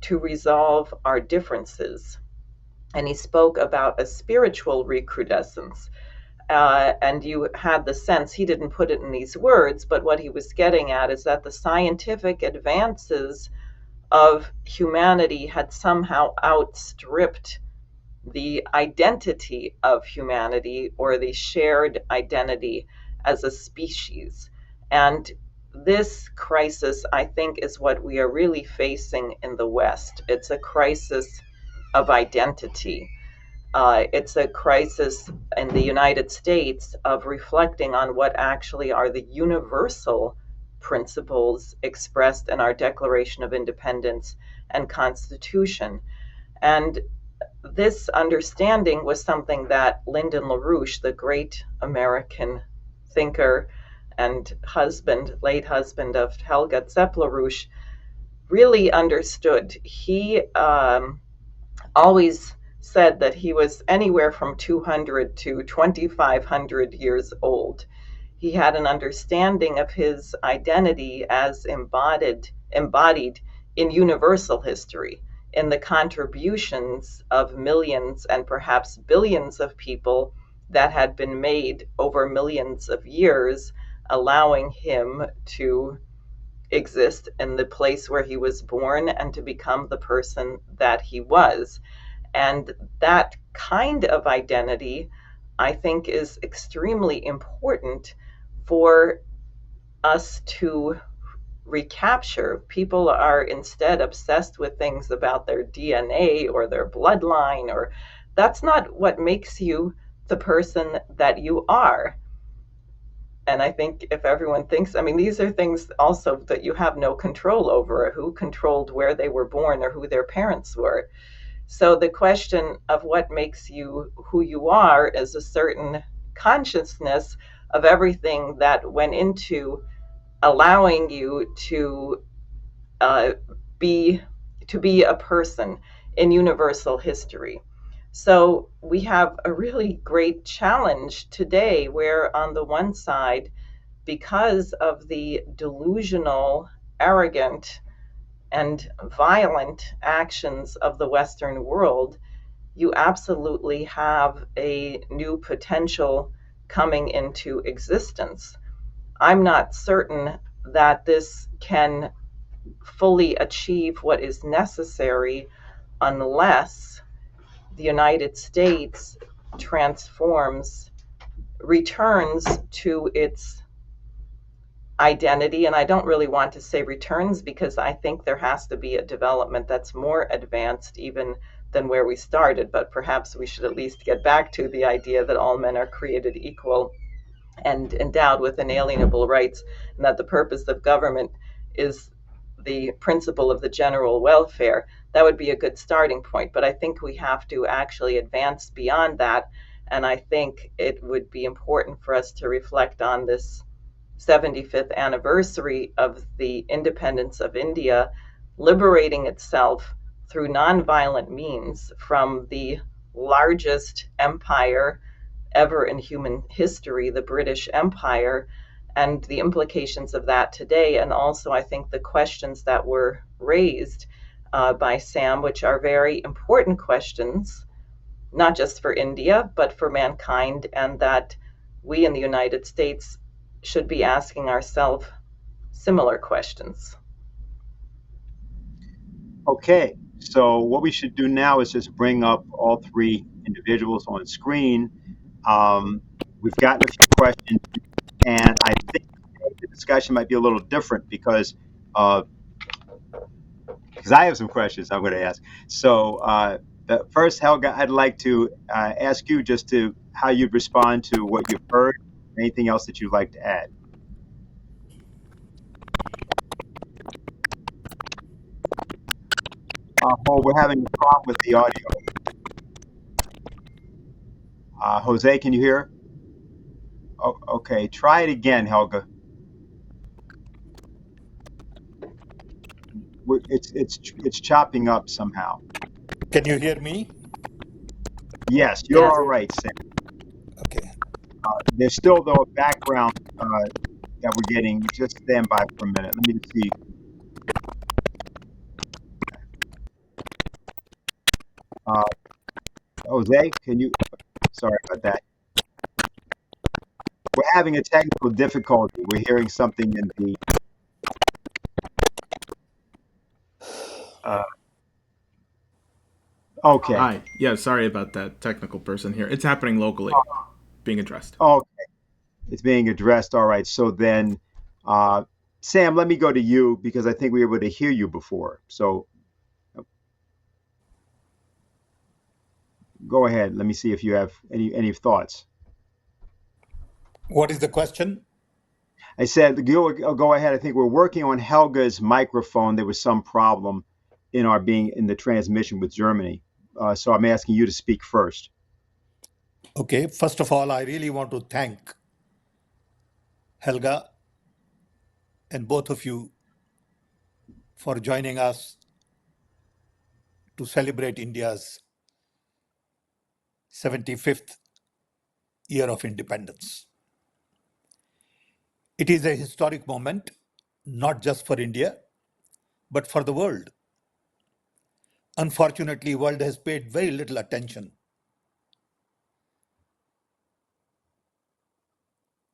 to resolve our differences. And he spoke about a spiritual recrudescence. And you had the sense, he didn't put it in these words, but what he was getting at is that the scientific advances of humanity had somehow outstripped the identity of humanity, or the shared identity as a species. And this crisis, I think, is what we are really facing in the West. It's a crisis of identity. It's a crisis in the United States of reflecting on what actually are the universal principles expressed in our Declaration of Independence and Constitution. And this understanding was something that Lyndon LaRouche, the great American thinker and late husband of Helga Zepp-LaRouche, really understood. He always said that he was anywhere from 200 to 2,500 years old. He had an understanding of his identity as embodied in universal history, in the contributions of millions and perhaps billions of people that had been made over millions of years, allowing him to exist in the place where he was born and to become the person that he was. And that kind of identity, I think, is extremely important for us to recapture. People are instead obsessed with things about their DNA or their bloodline, or that's not what makes you the person that you are. And I think if everyone thinks, these are things also that you have no control over, who controlled where they were born or who their parents were. So the question of what makes you who you are is a certain consciousness of everything that went into allowing you to be a person in universal history. So we have a really great challenge today where, on the one side, because of the delusional, arrogant, and violent actions of the Western world, you absolutely have a new potential coming into existence. I'm not certain that this can fully achieve what is necessary unless the United States returns to its identity. And I don't really want to say returns, because I think there has to be a development that's more advanced even than where we started. But perhaps we should at least get back to the idea that all men are created equal and endowed with inalienable rights, and that the purpose of government is the principle of the general welfare. That would be a good starting point. But I think we have to actually advance beyond that. And I think it would be important for us to reflect on this 75th anniversary of the independence of India, liberating itself through nonviolent means from the largest empire ever in human history, the British Empire, and the implications of that today. And also, I think the questions that were raised by Sam, which are very important questions, not just for India, but for mankind, and that we in the United States should be asking ourselves similar questions. Okay, so what we should do now is just bring up all three individuals on screen. We've gotten a few questions, and I think the discussion might be a little different because I have some questions I'm going to ask. So first, Helga, I'd like to ask you just to how you'd respond to what you've heard. Anything else that you'd like to add? We're having a problem with the audio. Jose, can you hear? Oh, okay, try it again, Helga. It's chopping up somehow. Can you hear me? Yes, you're Yes. all right, Sam. Okay. There's still though a background that we're getting. Just stand by for a minute. Let me see. Jose, can you? Sorry about that. We're having a technical difficulty. We're hearing something in the. Okay. Hi. Yeah, sorry about that technical person here. It's happening locally, being addressed. Okay. It's being addressed. All right. So then, Sam, let me go to you because I think we were able to hear you before. So go ahead. Let me see if you have any thoughts. What is the question? I said, go ahead. I think we're working on Helga's microphone. There was some problem in the transmission with Germany. So I'm asking you to speak first. Okay. First of all, I really want to thank Helga and both of you for joining us to celebrate India's 75th year of independence. It is a historic moment, not just for India, but for the world. Unfortunately, world has paid very little attention.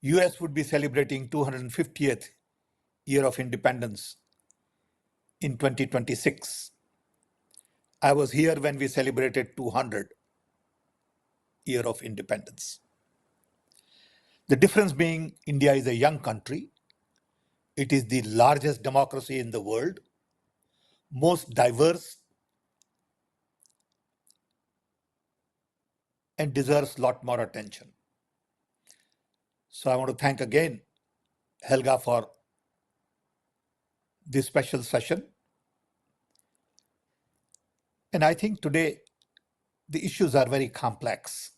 US would be celebrating 250th year of independence in 2026. I was here when we celebrated 200 year of independence. The difference being India is a young country. It is the largest democracy in the world, most diverse, and deserves a lot more attention. So I want to thank again Helga for this special session. And I think today the issues are very complex.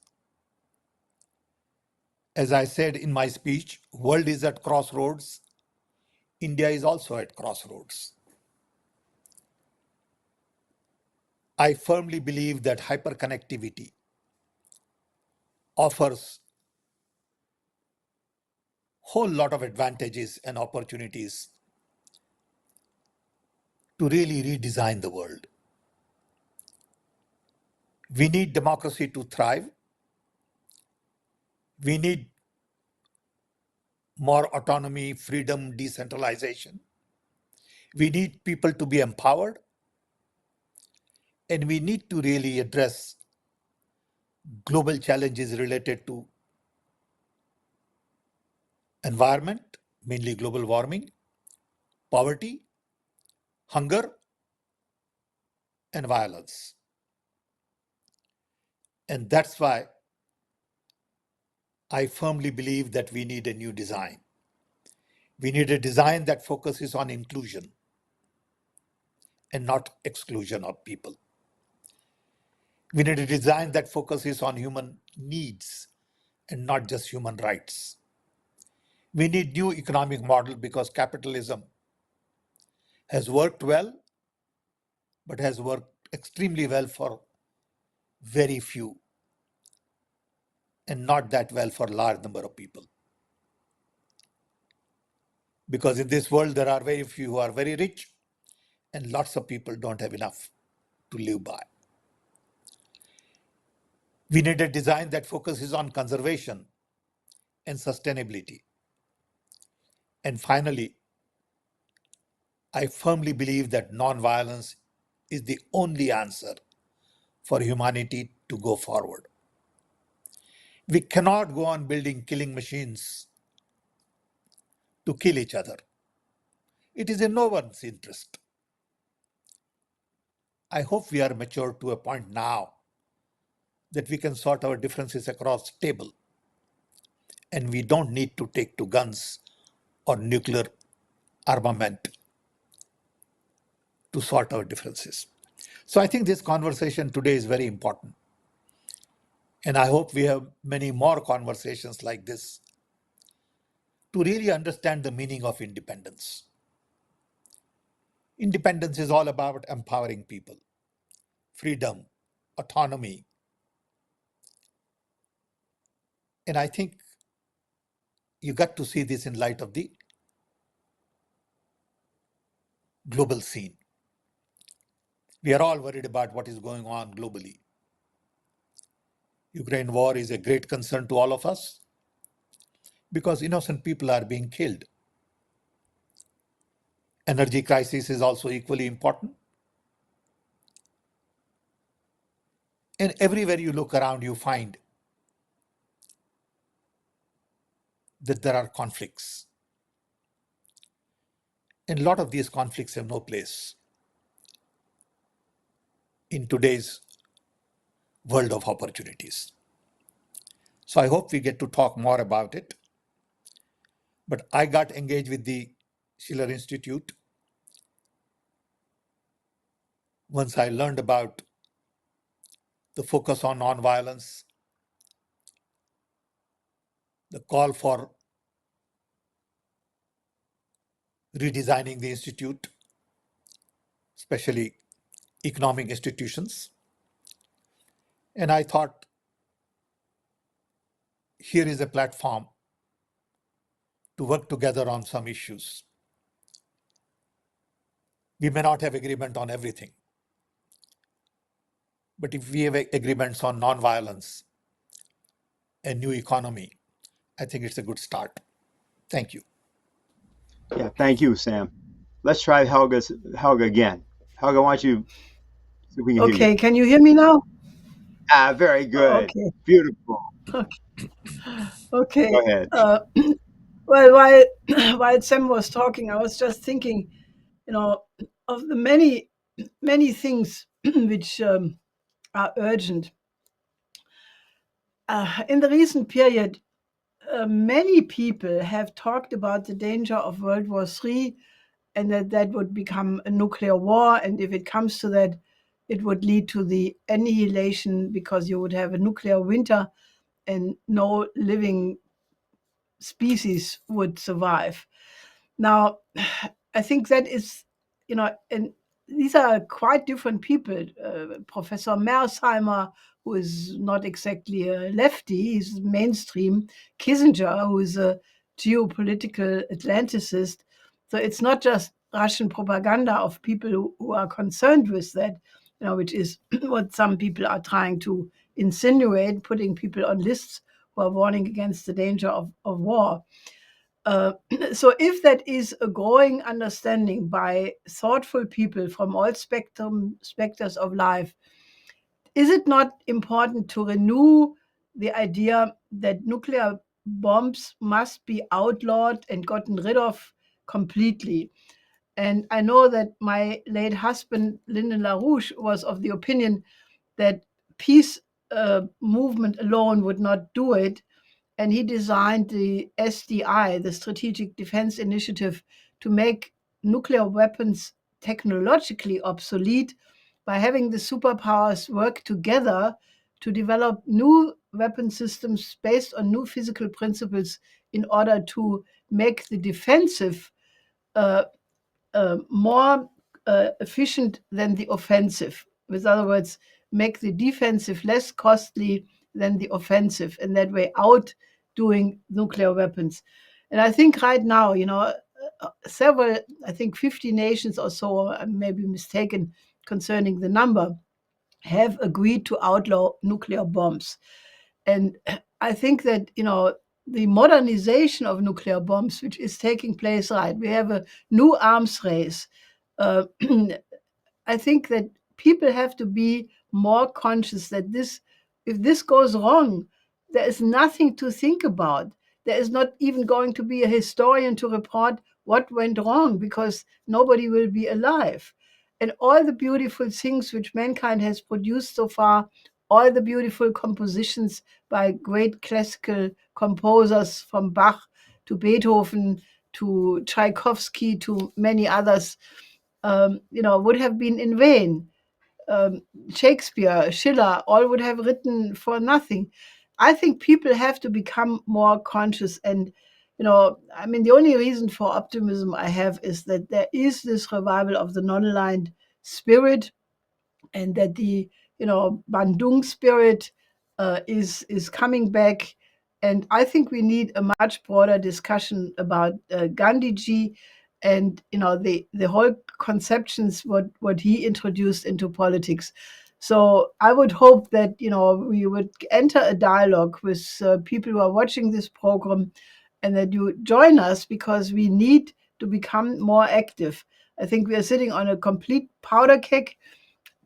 As I said in my speech, world is at crossroads. India is also at crossroads. I firmly believe that hyperconnectivity offers a whole lot of advantages and opportunities to really redesign the world. We need democracy to thrive. We need more autonomy, freedom, decentralization. We need people to be empowered. And we need to really address global challenges related to environment, mainly global warming, poverty, hunger, and violence. And that's why I firmly believe that we need a new design. We need a design that focuses on inclusion and not exclusion of people. We need a design that focuses on human needs and not just human rights. We need new economic model because capitalism has worked well, but has worked extremely well for very few and not that well for a large number of people. Because in this world, there are very few who are very rich and lots of people don't have enough to live by. We need a design that focuses on conservation and sustainability. And finally, I firmly believe that nonviolence is the only answer for humanity to go forward. We cannot go on building killing machines to kill each other. It is in no one's interest. I hope we are mature to a point now that we can sort our differences across the table, and we don't need to take to guns or nuclear armament to sort our differences. So I think this conversation today is very important. And I hope we have many more conversations like this to really understand the meaning of independence. Independence is all about empowering people, freedom, autonomy. And I think you got to see this in light of the global scene. We are all worried about what is going on globally. Ukraine war is a great concern to all of us because innocent people are being killed. Energy crisis is also equally important. And everywhere you look around, you find that there are conflicts. And a lot of these conflicts have no place in today's world of opportunities. So I hope we get to talk more about it. But I got engaged with the Schiller Institute once I learned about the focus on nonviolence, the call for redesigning the institute, especially economic institutions. And I thought, here is a platform to work together on some issues. We may not have agreement on everything, but if we have agreements on nonviolence and new economy, I think it's a good start. Thank you. Yeah, thank you, Sam. Let's try Helga again. Helga, why don't you see if we can hear Okay, you? can you hear me now? Very good. Okay, Beautiful. okay. Go ahead. Well, while while Sam was talking, I was just thinking, of the many things which are urgent. In the recent period, many people have talked about the danger of World War III and that would become a nuclear war. And if it comes to that, it would lead to the annihilation because you would have a nuclear winter and no living species would survive. Now, I think that is, and these are quite different people. Professor Mersheimer, who is not exactly a lefty, he's mainstream. Kissinger, who is a geopolitical Atlanticist. So it's not just Russian propaganda of people who are concerned with that, which is what some people are trying to insinuate, putting people on lists who are warning against the danger of war. So if that is a growing understanding by thoughtful people from all specters of life, is it not important to renew the idea that nuclear bombs must be outlawed and gotten rid of completely? And I know that my late husband, Lyndon LaRouche, was of the opinion that peace movement alone would not do it. And he designed the SDI, the Strategic Defense Initiative, to make nuclear weapons technologically obsolete by having the superpowers work together to develop new weapon systems based on new physical principles in order to make the defensive more efficient than the offensive. With other words, make the defensive less costly than the offensive, and that way outdoing nuclear weapons. And I think right now, several, I think 50 nations or so, I may be mistaken concerning the number, have agreed to outlaw nuclear bombs. And I think that, the modernization of nuclear bombs, which is taking place, right, we have a new arms race. Uh, I think that people have to be more conscious that if this goes wrong, there is nothing to think about. There is not even going to be a historian to report what went wrong because nobody will be alive. And all the beautiful things which mankind has produced so far, all the beautiful compositions by great classical composers from Bach to Beethoven to Tchaikovsky to many others, would have been in vain. Shakespeare, Schiller, all would have written for nothing. I think people have to become more conscious. And, the only reason for optimism I have is that there is this revival of the non-aligned spirit, and that the Bandung spirit is coming back. And I think we need a much broader discussion about Gandhiji and the whole conceptions what he introduced into politics. So I would hope that we would enter a dialogue with people who are watching this program, and that you join us, because we need to become more active. I think we are sitting on a complete powder keg,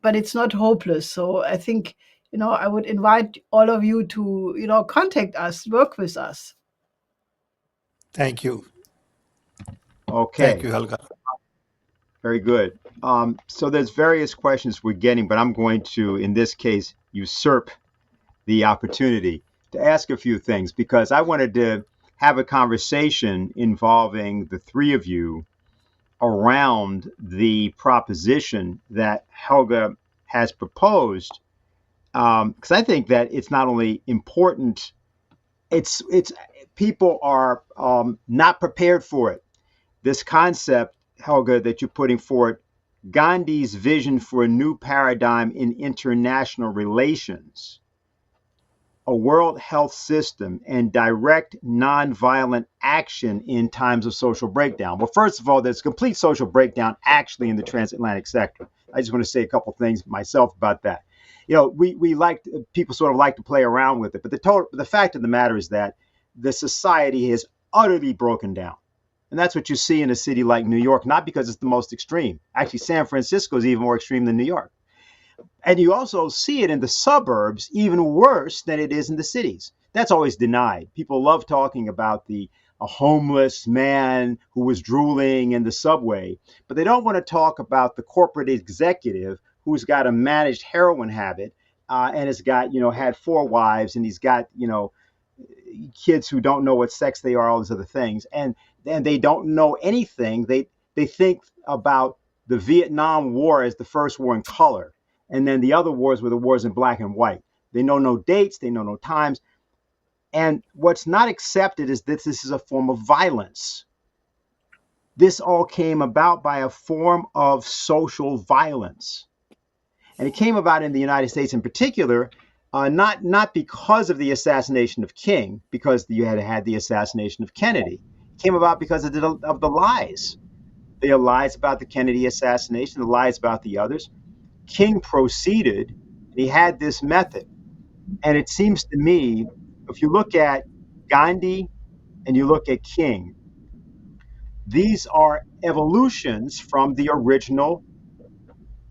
but it's not hopeless. So I think, I would invite all of you to, contact us, work with us. Thank you. Okay. Thank you, Helga. Very good. So there's various questions we're getting, but I'm going to, in this case, usurp the opportunity to ask a few things, because I wanted to have a conversation involving the three of you around the proposition that Helga has proposed, because I think that it's not only important, it's people are not prepared for it. This concept, Helga, that you're putting forward, Gandhi's vision for a new paradigm in international relations, a world health system, and direct nonviolent action in times of social breakdown. Well, first of all, there's complete social breakdown actually in the transatlantic sector. I just want to say a couple things myself about that. People sort of like to play around with it, but the fact of the matter is that the society has utterly broken down. And that's what you see in a city like New York, not because it's the most extreme. Actually, San Francisco is even more extreme than New York. And you also see it in the suburbs, even worse than it is in the cities. That's always denied. People love talking about a homeless man who was drooling in the subway, but they don't want to talk about the corporate executive who's got a managed heroin habit and has got, had 4 wives, and he's got, kids who don't know what sex they are, all these other things. And they don't know anything. They think about the Vietnam War as the first war in color. And then the other wars were the wars in black and white. They know no dates, they know no times. And what's not accepted is that this is a form of violence. This all came about by a form of social violence. And it came about in the United States in particular, not because of the assassination of King, because you had the assassination of Kennedy. It came about because of the lies. The lies about the Kennedy assassination, the lies about the others. King proceeded, and he had this method. And it seems to me, if you look at Gandhi and you look at King, these are evolutions from the original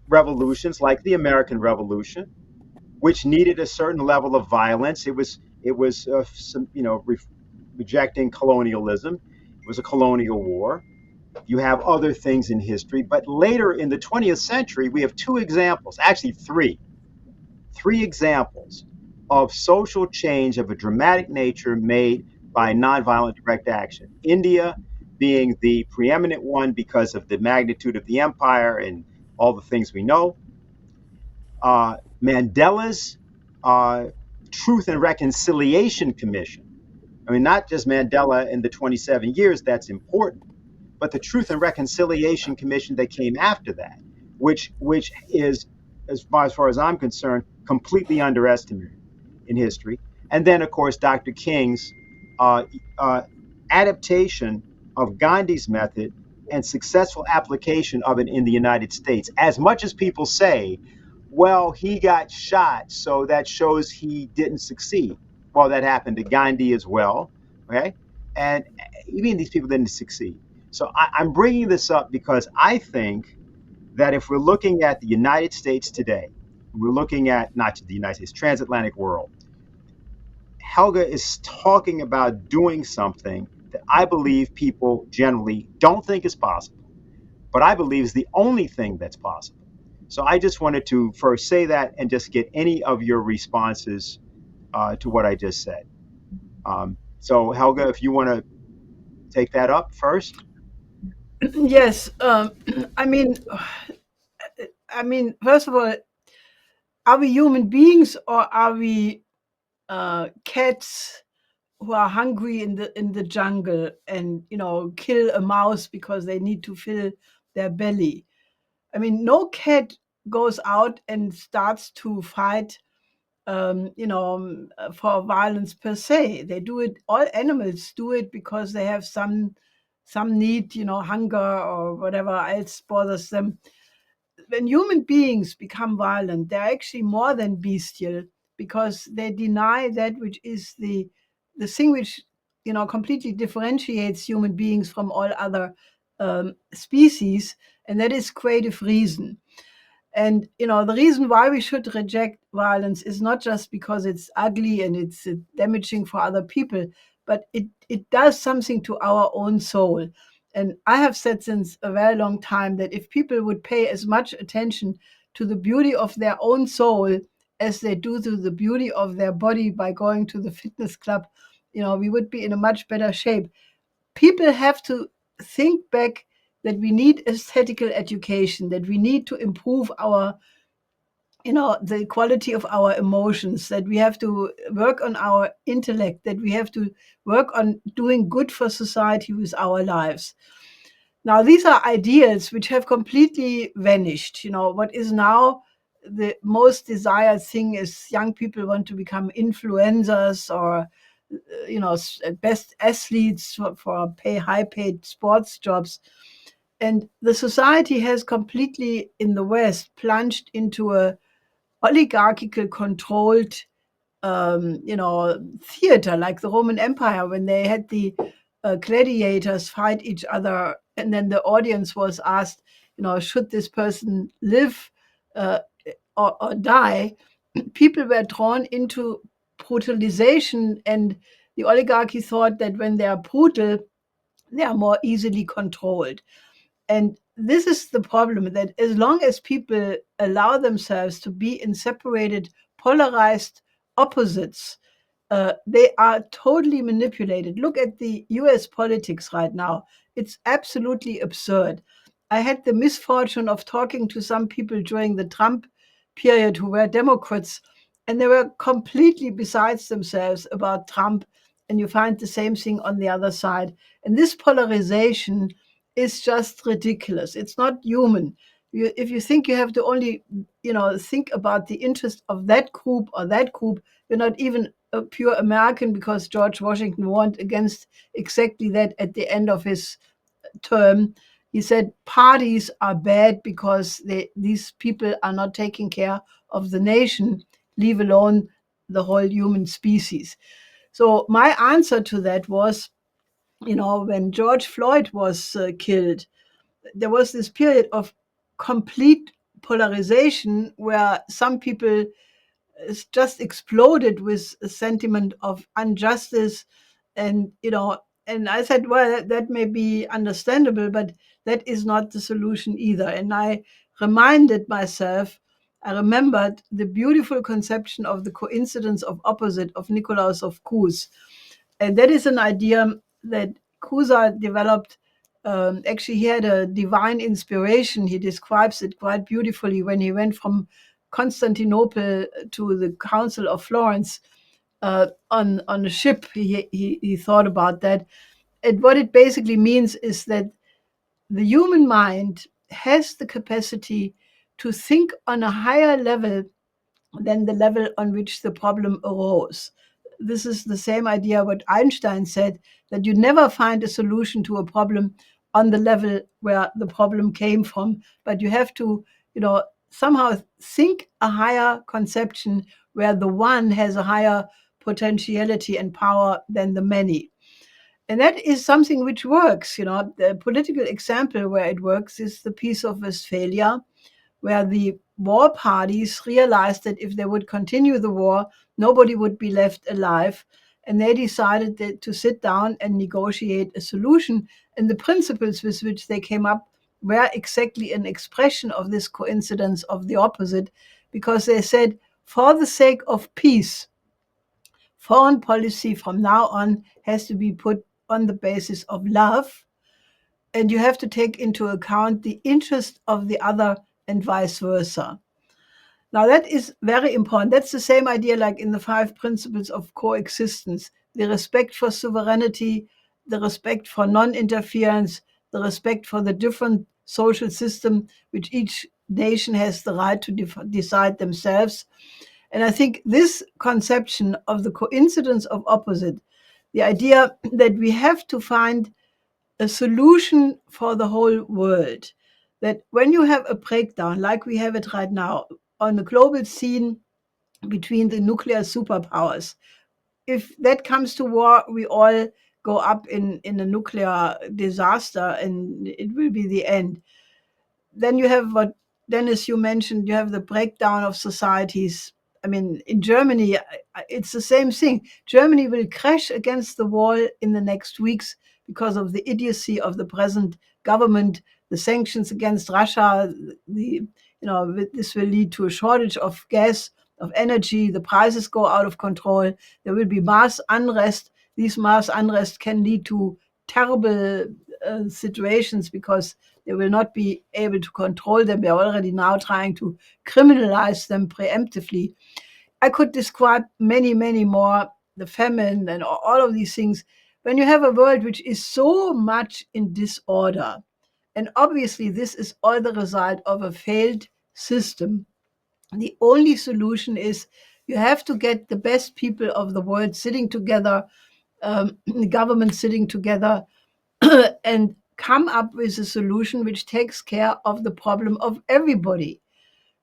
revolutions, like the American Revolution, which needed a certain level of violence. It was rejecting colonialism. It was a colonial war. You have other things in history, but later in the 20th century, we have 2 examples, actually 3 examples of social change of a dramatic nature made by nonviolent direct action. India being the preeminent one because of the magnitude of the empire and all the things we know. Mandela's Truth and Reconciliation Commission. I mean, not just Mandela in the 27 years, that's important, but the Truth and Reconciliation Commission that came after that, which is, as far as I'm concerned, completely underestimated in history. And then, of course, Dr. King's adaptation of Gandhi's method and successful application of it in the United States. As much as people say, well, he got shot, so that shows he didn't succeed. Well, that happened to Gandhi as well, okay? And even these people didn't succeed. So I'm bringing this up because I think that if we're looking at the United States today, we're looking at not just the United States, transatlantic world, Helga is talking about doing something that I believe people generally don't think is possible, but I believe is the only thing that's possible. So I just wanted to first say that and just get any of your responses to what I just said. So Helga, if you want to take that up first. Yes, I mean, first of all, are we human beings or are we cats who are hungry in the jungle and kill a mouse because they need to fill their belly? I mean, no cat goes out and starts to fight, for violence per se. They do it. All animals do it because they have some need, hunger or whatever else bothers them. When human beings become violent, they're actually more than bestial because they deny that which is the thing which completely differentiates human beings from all other species, and that is creative reason. And the reason why we should reject violence is not just because it's ugly and it's damaging for other people, but it does something to our own soul. And I have said since a very long time that if people would pay as much attention to the beauty of their own soul as they do to the beauty of their body by going to the fitness club, we would be in a much better shape. People have to think back that we need aesthetical education, that we need to improve our, the quality of our emotions, that we have to work on our intellect, that we have to work on doing good for society with our lives. Now, these are ideas which have completely vanished. What is now the most desired thing is young people want to become influencers or best athletes for high paid sports jobs. And the society has completely in the West plunged into a oligarchical controlled theater, like the Roman Empire, when they had the gladiators fight each other, and then the audience was asked, should this person live uh, or die? People were drawn into brutalization, and the oligarchy thought that when they are brutal, they are more easily controlled. And this is the problem, that as long as people allow themselves to be in separated, polarized opposites, they are totally manipulated. Look at the US politics right now. It's absolutely absurd. I had the misfortune of talking to some people during the Trump period who were Democrats, and they were completely besides themselves about Trump. And you find the same thing on the other side. And this polarization is just ridiculous. It's not human. If you think you have to only, think about the interest of that group or that group, you're not even a pure American, because George Washington warned against exactly that at the end of his term. He said parties are bad because these people are not taking care of the nation, leave alone the whole human species. So my answer to that was, when George Floyd was killed, there was this period of complete polarization where some people just exploded with a sentiment of injustice. And and I said, well, that may be understandable, but that is not the solution either. And I remembered the beautiful conception of the coincidence of opposite of Nicolaus of Cruz. And that is an idea that Cusa developed. Actually, he had a divine inspiration. He describes it quite beautifully when he went from Constantinople to the Council of Florence on a ship. He thought about that. And what it basically means is that the human mind has the capacity to think on a higher level than the level on which the problem arose. This is the same idea what Einstein said, that you never find a solution to a problem on the level where the problem came from, but you have to, somehow think a higher conception where the one has a higher potentiality and power than the many. And that is something which works. The political example where it works is the Peace of Westphalia, where the war parties realized that if they would continue the war, nobody would be left alive. And they decided to sit down and negotiate a solution. And the principles with which they came up were exactly an expression of this coincidence of the opposite, because they said, for the sake of peace, foreign policy from now on has to be put on the basis of love, and you have to take into account the interest of the other and vice versa. Now, that is very important. That's the same idea like in the 5 principles of coexistence: the respect for sovereignty, the respect for non-interference, the respect for the different social system which each nation has the right to decide themselves. And I think this conception of the coincidence of opposite, the idea that we have to find a solution for the whole world, that when you have a breakdown like we have it right now on the global scene between the nuclear superpowers, if that comes to war, we all go up in a nuclear disaster and it will be the end. Then you have what, Dennis, you mentioned, you have the breakdown of societies. I mean, in Germany, it's the same thing. Germany will crash against the wall in the next weeks because of the idiocy of the present government, the sanctions against Russia. This will lead to a shortage of gas, of energy. The prices go out of control. There will be mass unrest. These mass unrest can lead to terrible situations because they will not be able to control them. They are already now trying to criminalize them preemptively. I could describe many, many more, the famine and all of these things. When you have a world which is so much in disorder, and obviously this is all the result of a failed system, the only solution is you have to get the best people of the world sitting together, the government sitting together, and come up with a solution which takes care of the problem of everybody.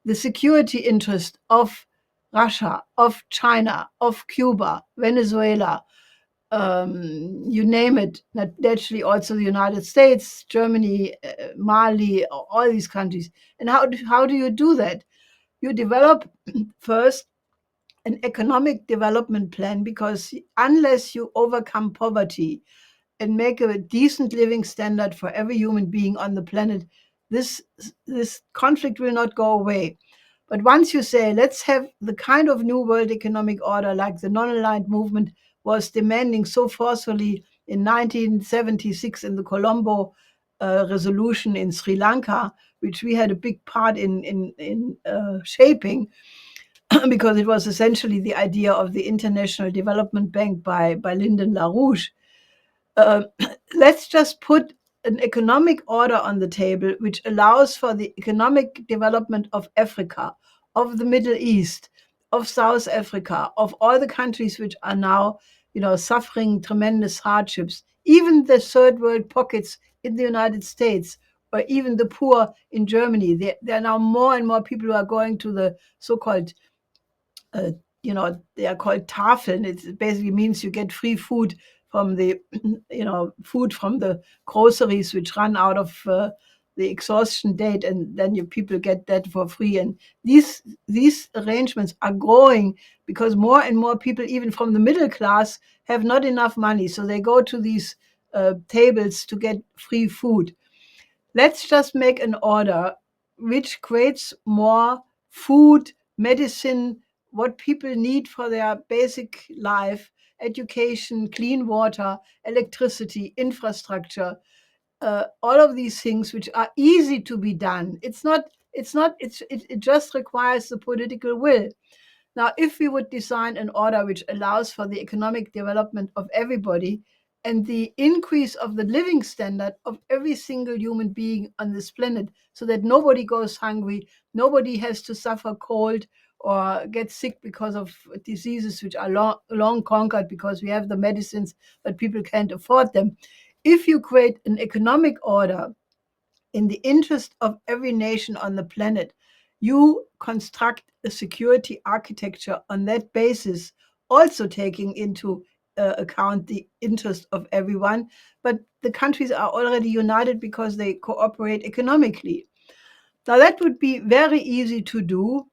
The security interest of Russia, of China, of Cuba, Venezuela, you name it, naturally also the United States, Germany, Mali, all these countries. And how do you do that? You develop first an economic development plan, because unless you overcome poverty and make a decent living standard for every human being on the planet, this conflict will not go away. But once you say, let's have the kind of new world economic order like the non-aligned movement was demanding so forcefully in 1976 in the Colombo resolution in Sri Lanka, which we had a big part in shaping, because it was essentially the idea of the International Development Bank by Lyndon LaRouche. Let's just put an economic order on the table which allows for the economic development of Africa, of the Middle East, of South Africa, of all the countries which are now, suffering tremendous hardships, even the third world pockets in the United States, or even the poor in Germany. There are now more and more people who are going to the so-called they are called Tafeln. It basically means you get free food from the, food from the groceries which run out of the exhaustion date, and then people get that for free. And these arrangements are growing because more and more people, even from the middle class, have not enough money, so they go to these tables to get free food. Let's just make an order which creates more food, medicine, what people need for their basic life: education, clean water, electricity, infrastructure, all of these things which are easy to be done. It just requires the political will. Now, if we would design an order which allows for the economic development of everybody and the increase of the living standard of every single human being on this planet, so that nobody goes hungry, nobody has to suffer cold or get sick because of diseases which are long conquered because we have the medicines, but people can't afford them. If you create an economic order in the interest of every nation on the planet, you construct a security architecture on that basis, also taking into account the interest of everyone. But the countries are already united because they cooperate economically. Now, that would be very easy to do.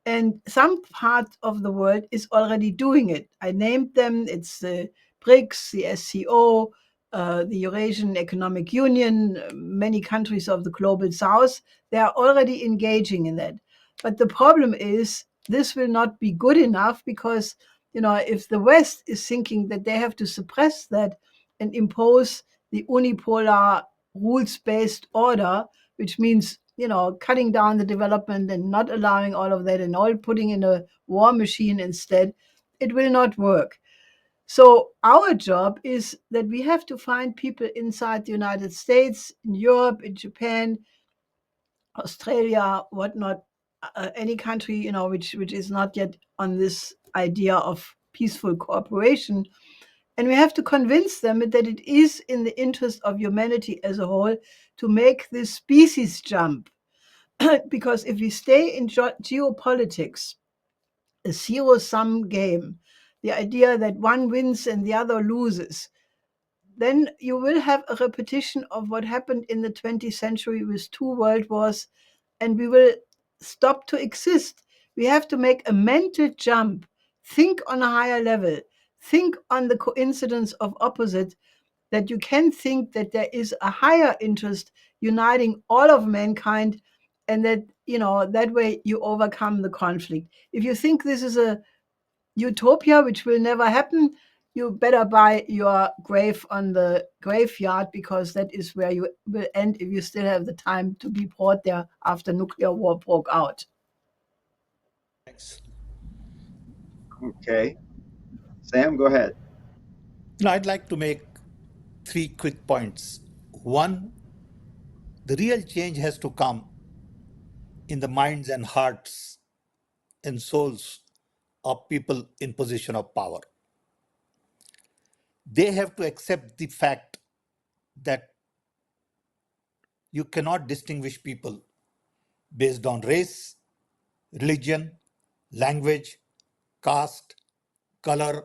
And some part of the world is already doing it. I named them. It's the BRICS, the SCO, the Eurasian Economic Union, many countries of the global south. They are already engaging in that. But the problem is this will not be good enough because, if the West is thinking that they have to suppress that and impose the unipolar rules-based order, which means cutting down the development and not allowing all of that and all putting in a war machine instead, it will not work. So our job is that we have to find people inside the United States, in Europe, in Japan, Australia, whatnot, any country, which is not yet on this idea of peaceful cooperation. And we have to convince them that it is in the interest of humanity as a whole to make this species jump. Because if we stay in geopolitics, a zero-sum game, the idea that one wins and the other loses, then you will have a repetition of what happened in the 20th century with 2 world wars, and we will stop to exist. We have to make a mental jump, think on a higher level, think on the coincidence of opposite, that you can think that there is a higher interest uniting all of mankind, and that that way you overcome the conflict. If you think this is a utopia which will never happen, you better buy your grave on the graveyard, because that is where you will end if you still have the time to be brought there after nuclear war broke out. Thanks. Okay. Sam, go ahead. Now, I'd like to make 3 quick points. One, the real change has to come in the minds and hearts and souls of people in position of power. They have to accept the fact that you cannot distinguish people based on race, religion, language, caste, color,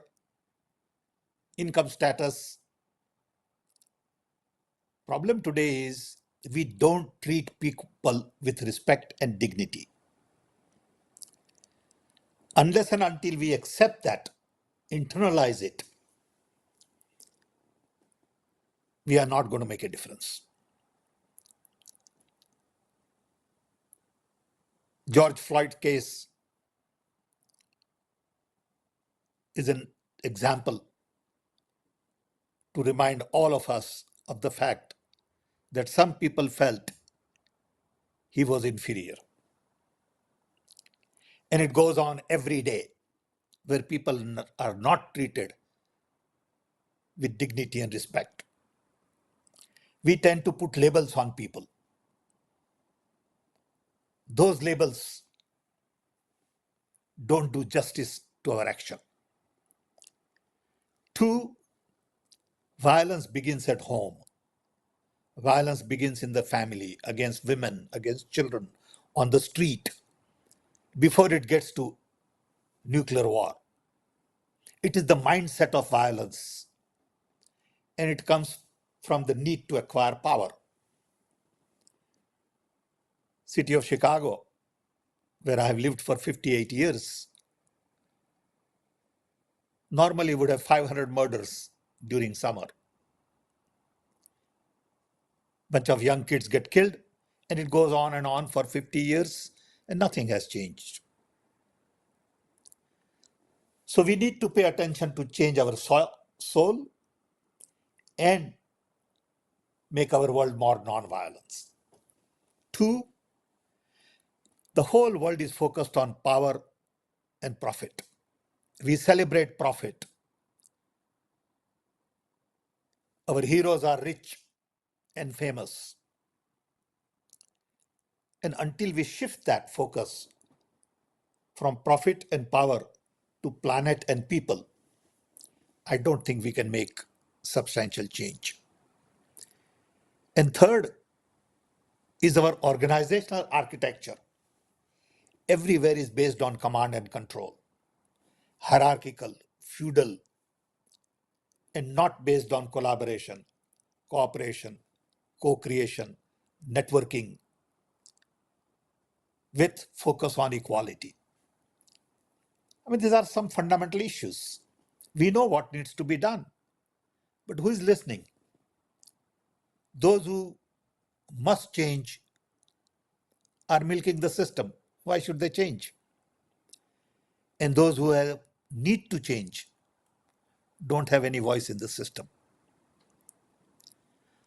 income status. Problem today is we don't treat people with respect and dignity. Unless and until we accept that, internalize it, we are not going to make a difference. George Floyd case is an example to remind all of us of the fact that some people felt he was inferior. And it goes on every day where people are not treated with dignity and respect. We tend to put labels on people. Those labels don't do justice to our action. 2, violence begins at home. Violence begins in the family, against women, against children, on the street, before it gets to nuclear war. It is the mindset of violence, and it comes from the need to acquire power. City of Chicago, where I have lived for 58 years, normally would have 500 murders during summer. Bunch of young kids get killed, and it goes on and on for 50 years, and nothing has changed. So we need to pay attention to change our soul and make our world more non-violence. 2, the whole world is focused on power and profit. We celebrate profit. Our heroes are rich and famous. And until we shift that focus from profit and power to planet and people, I don't think we can make substantial change. And third is our organizational architecture. everywhere is based on command and control, hierarchical, feudal, and not based on collaboration, cooperation, co-creation, networking, with focus on equality. I mean, these are some fundamental issues. We know what needs to be done, but who is listening? Those who must change are milking the system. Why should they change? And those who need to change don't have any voice in the system.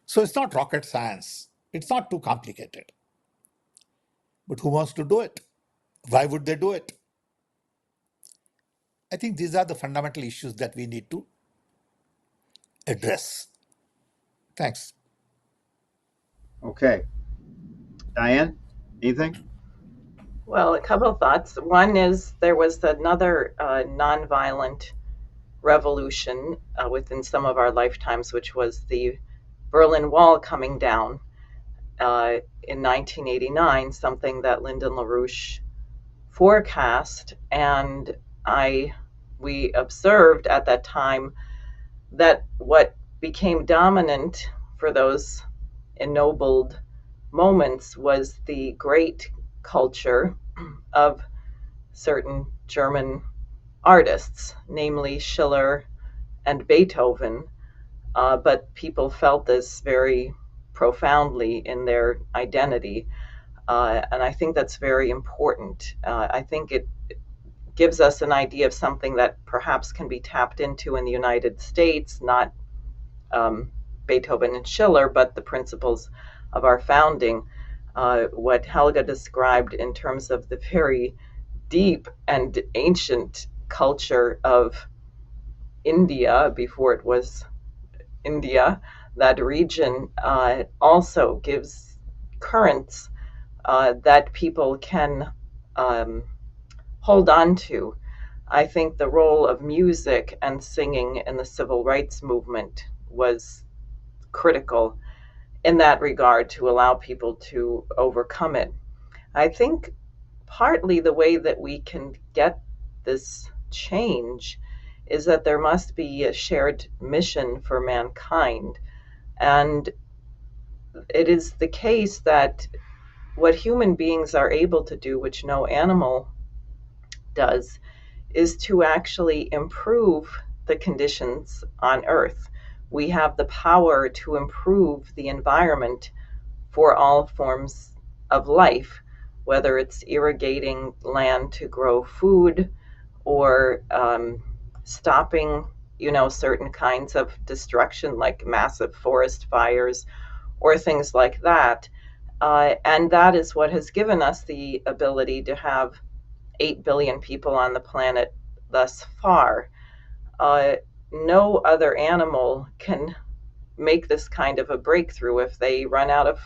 So it's not rocket science. It's not too complicated. But who wants to do it? Why would they do it? I think these are the fundamental issues that we need to address. Thanks. Okay. Diane, anything? Well, a couple of thoughts. One is there was another nonviolent revolution within some of our lifetimes, which was the Berlin Wall coming down in 1989, something that Lyndon LaRouche forecast. And we observed at that time that what became dominant for those ennobled moments was the great culture of certain German artists, namely Schiller and Beethoven, but people felt this very profoundly in their identity, and I think that's very important. I think it gives us an idea of something that perhaps can be tapped into in the United States, not Beethoven and Schiller, but the principles of our founding. What Helga described in terms of the very deep and ancient culture of India before it was India, that region also gives currents that people can hold on to. I think the role of music and singing in the civil rights movement was critical in that regard to allow people to overcome it. I think partly the way that we can get this change is that there must be a shared mission for mankind. And it is the case that what human beings are able to do, which no animal does, is to actually improve the conditions on Earth. We have the power to improve the environment for all forms of life, whether it's irrigating land to grow food or stopping, certain kinds of destruction like massive forest fires or things like that. And that is what has given us the ability to have 8 billion people on the planet thus far. No other animal can make this kind of a breakthrough. If they run out of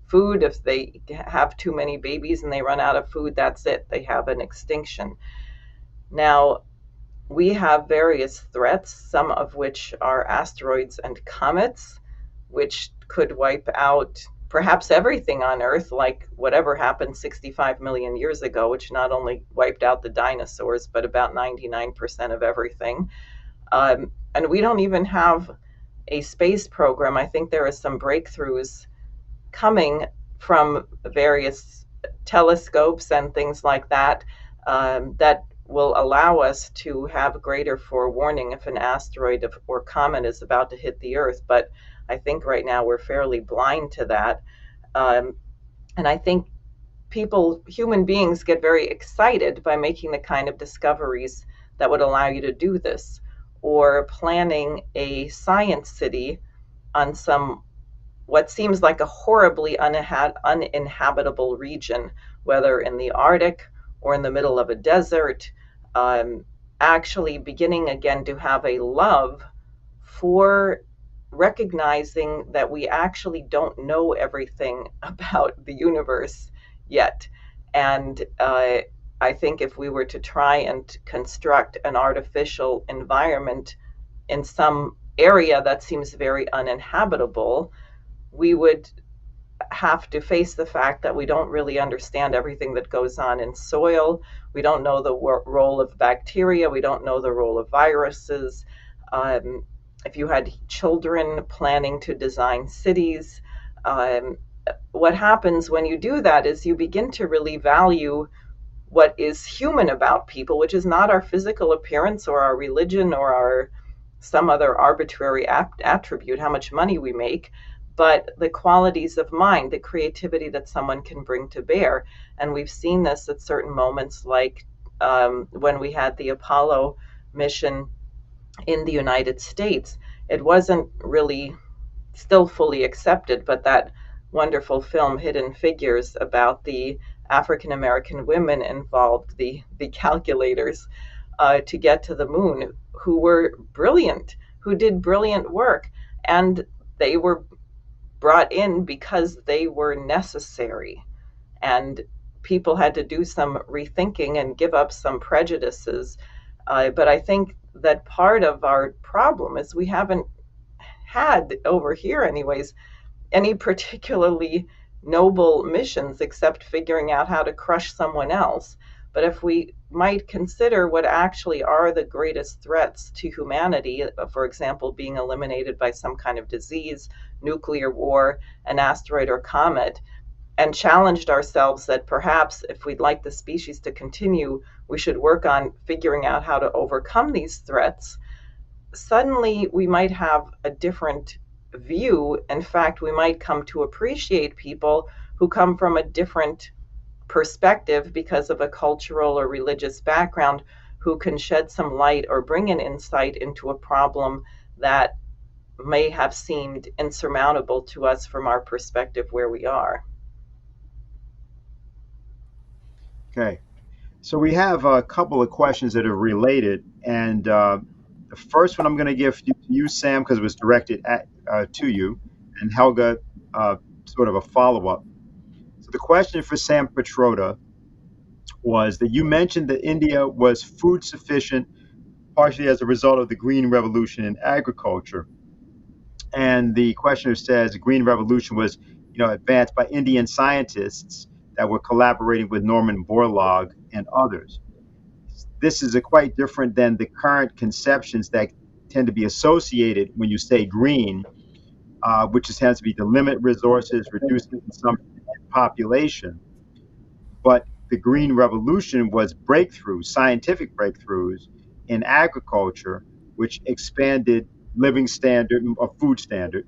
food, if they have too many babies and they run out of food, that's it. They have an extinction. Now, we have various threats, some of which are asteroids and comets, which could wipe out perhaps everything on Earth, like whatever happened 65 million years ago, which not only wiped out the dinosaurs, but about 99% of everything. And we don't even have a space program. I think there are some breakthroughs coming from various telescopes and things like that that will allow us to have greater forewarning if an asteroid or comet is about to hit the Earth. But I think right now we're fairly blind to that. And I think human beings get very excited by making the kind of discoveries that would allow you to do this, or planning a science city on what seems like a horribly uninhabitable region, whether in the Arctic or in the middle of a desert, actually beginning again to have a love for recognizing that we actually don't know everything about the universe yet. And I think if we were to try and construct an artificial environment in some area that seems very uninhabitable, we would have to face the fact that we don't really understand everything that goes on in soil. We don't know the role of bacteria. We don't know the role of viruses. If you had children planning to design cities, what happens when you do that is you begin to really value what is human about people, which is not our physical appearance or our religion or our some other arbitrary attribute, how much money we make, but the qualities of mind, the creativity that someone can bring to bear. And we've seen this at certain moments, like when we had the Apollo mission in the United States. It wasn't really still fully accepted, but that wonderful film Hidden Figures about the African American women involved, the calculators, to get to the moon, who were brilliant, who did brilliant work, and they were brought in because they were necessary, and people had to do some rethinking and give up some prejudices. But I think that part of our problem is we haven't had, over here anyways, any particularly noble missions except figuring out how to crush someone else. But if we might consider what actually are the greatest threats to humanity, for example, being eliminated by some kind of disease, nuclear war, an asteroid or comet, and challenged ourselves that perhaps if we'd like the species to continue, we should work on figuring out how to overcome these threats, suddenly we might have a different view. In fact, we might come to appreciate people who come from a different perspective because of a cultural or religious background, who can shed some light or bring an insight into a problem that may have seemed insurmountable to us from our perspective where we are. Okay. So we have a couple of questions that are related, and the first one I'm going to give to you, Sam, because it was directed to you, and Helga, sort of a follow-up. So the question for Sam Pitroda was that you mentioned that India was food sufficient partially as a result of the Green Revolution in agriculture. And the questioner says the Green Revolution was, advanced by Indian scientists that were collaborating with Norman Borlaug and others. This is quite different than the current conceptions that tend to be associated when you say green, which tends to be to limit resources, reduce consumption and population. But the Green Revolution was scientific breakthroughs in agriculture, which expanded living standard or food standard.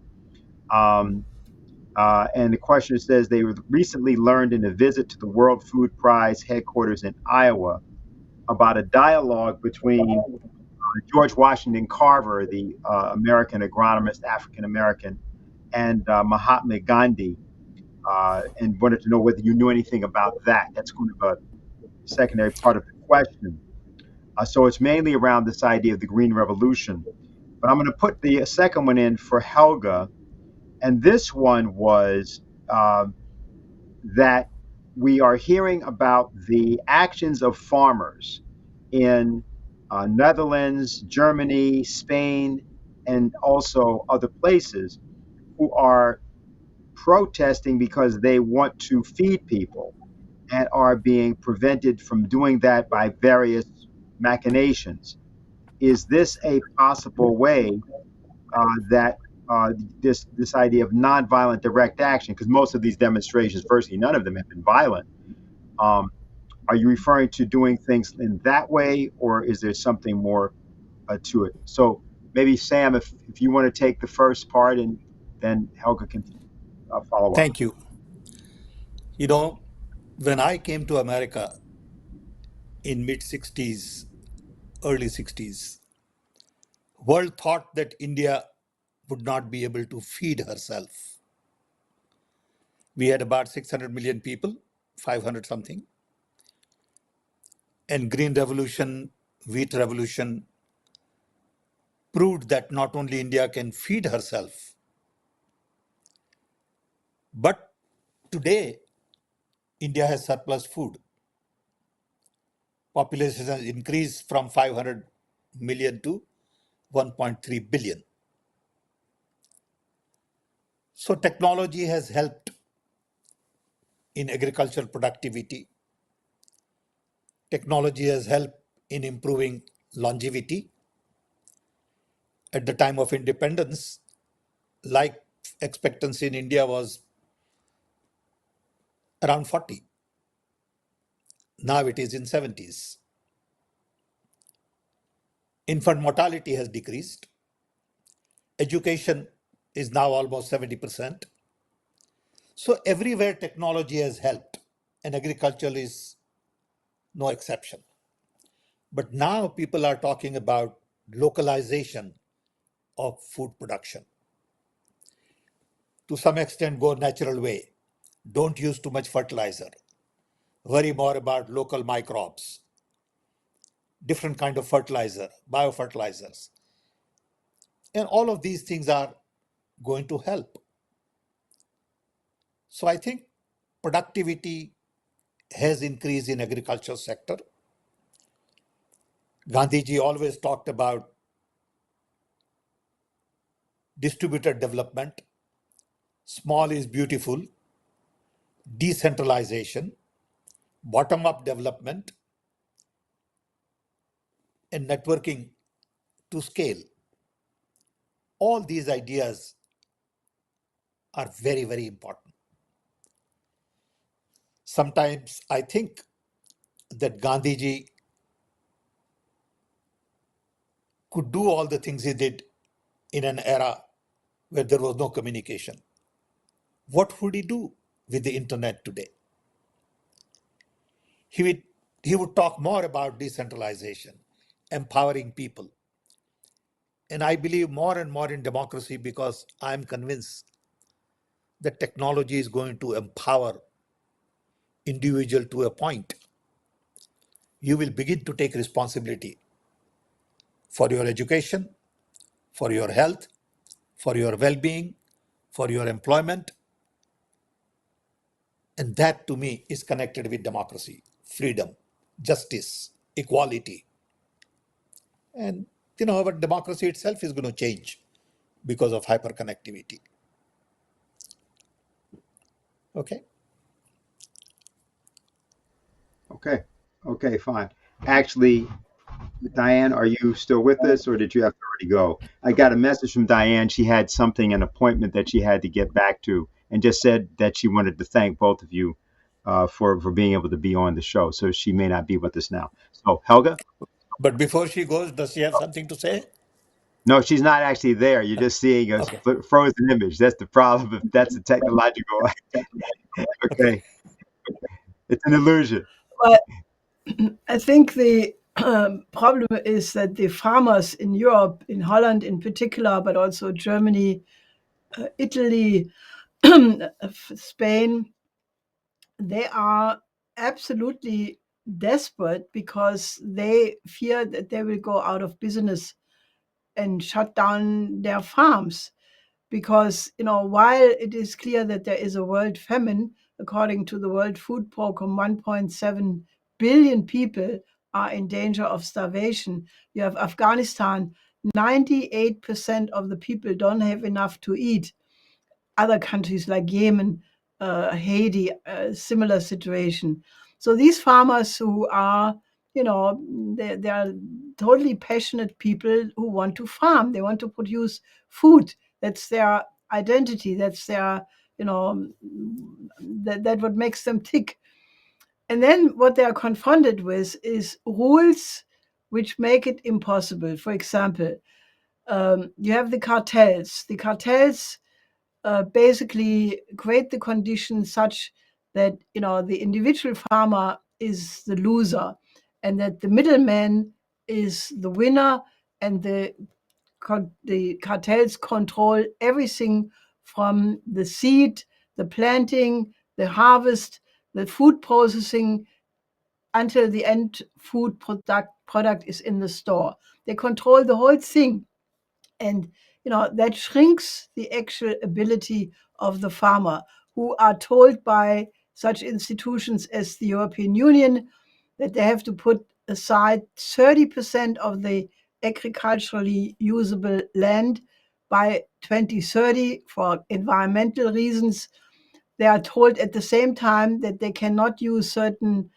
And the questioner says they recently learned in a visit to the World Food Prize headquarters in Iowa about a dialogue between George Washington Carver, the American agronomist, African American, and Mahatma Gandhi, and wanted to know whether you knew anything about that. That's kind of a secondary part of the question. So it's mainly around this idea of the Green Revolution. But I'm going to put the second one in for Helga. And this one was that we are hearing about the actions of farmers in Netherlands, Germany, Spain, and also other places who are protesting because they want to feed people and are being prevented from doing that by various machinations. Is this a possible way that this idea of nonviolent direct action, because most of these demonstrations, firstly, none of them have been violent. Are you referring to doing things in that way, or is there something more to it? So maybe Sam, if you want to take the first part, and then Helga can follow up. Thank you. When I came to America in mid 60s, early 60s, world thought that India would not be able to feed herself. We had about 600 million people, 500 something. And Green Revolution, Wheat Revolution proved that not only India can feed herself, but today India has surplus food. Population has increased from 500 million to 1.3 billion. So technology has helped in agricultural productivity. Technology has helped in improving longevity. At the time of independence, life expectancy in India was around 40. Now it is in 70s. Infant mortality has decreased. Education is now almost 70%. So everywhere technology has helped, and agriculture is no exception. But now people are talking about localization of food production. To some extent, go natural way. Don't use too much fertilizer. Worry more about local microbes, different kind of fertilizer, biofertilizers. And all of these things are going to help. So I think productivity has increased in agriculture sector. Gandhiji always talked about distributed development. Small is beautiful, decentralization, bottom-up development, and networking to scale. All these ideas are very, very important. Sometimes I think that Gandhiji could do all the things he did in an era where there was no communication. What would he do with the internet today? He would talk more about decentralization, empowering people. And I believe more and more in democracy because I'm convinced that technology is going to empower individual to a point. You will begin to take responsibility for your education, for your health, for your well-being, for your employment. And that to me is connected with democracy, freedom, justice, equality. And our democracy itself is going to change because of hyperconnectivity. Okay? Okay, fine. Actually, Diane, are you still with us or did you have to already go? I got a message from Diane. She had an appointment that she had to get back to, and just said that she wanted to thank both of you for being able to be on the show. So she may not be with us now. So, Helga? But before she goes, does she have something to say? No, she's not actually there. You're just seeing a Okay. frozen image. That's the problem. If that's a technological. Okay. It's an illusion. Well, I think the problem is that the farmers in Europe, in Holland in particular, but also Germany, Italy, Spain, they are absolutely desperate because they fear that they will go out of business and shut down their farms. Because, while it is clear that there is a world famine, according to the World Food Program, 1.7 billion people are in danger of starvation. You have Afghanistan, 98% of the people don't have enough to eat. Other countries like Yemen, Haiti, similar situation. So these farmers who are, they are totally passionate people who want to farm. They want to produce food. That's their identity. That's their, that what makes them tick. And then what they are confronted with is rules which make it impossible. For example, you have the cartels. The cartels basically create the conditions such that the individual farmer is the loser, and that the middleman is the winner, and the cartels control everything from the seed, the planting, the harvest, the food processing, until the end food product is in the store. They control the whole thing. And that shrinks the actual ability of the farmer, who are told by such institutions as the European Union that they have to put aside 30% of the agriculturally usable land by 2030 for environmental reasons. They are told at the same time that they cannot use certain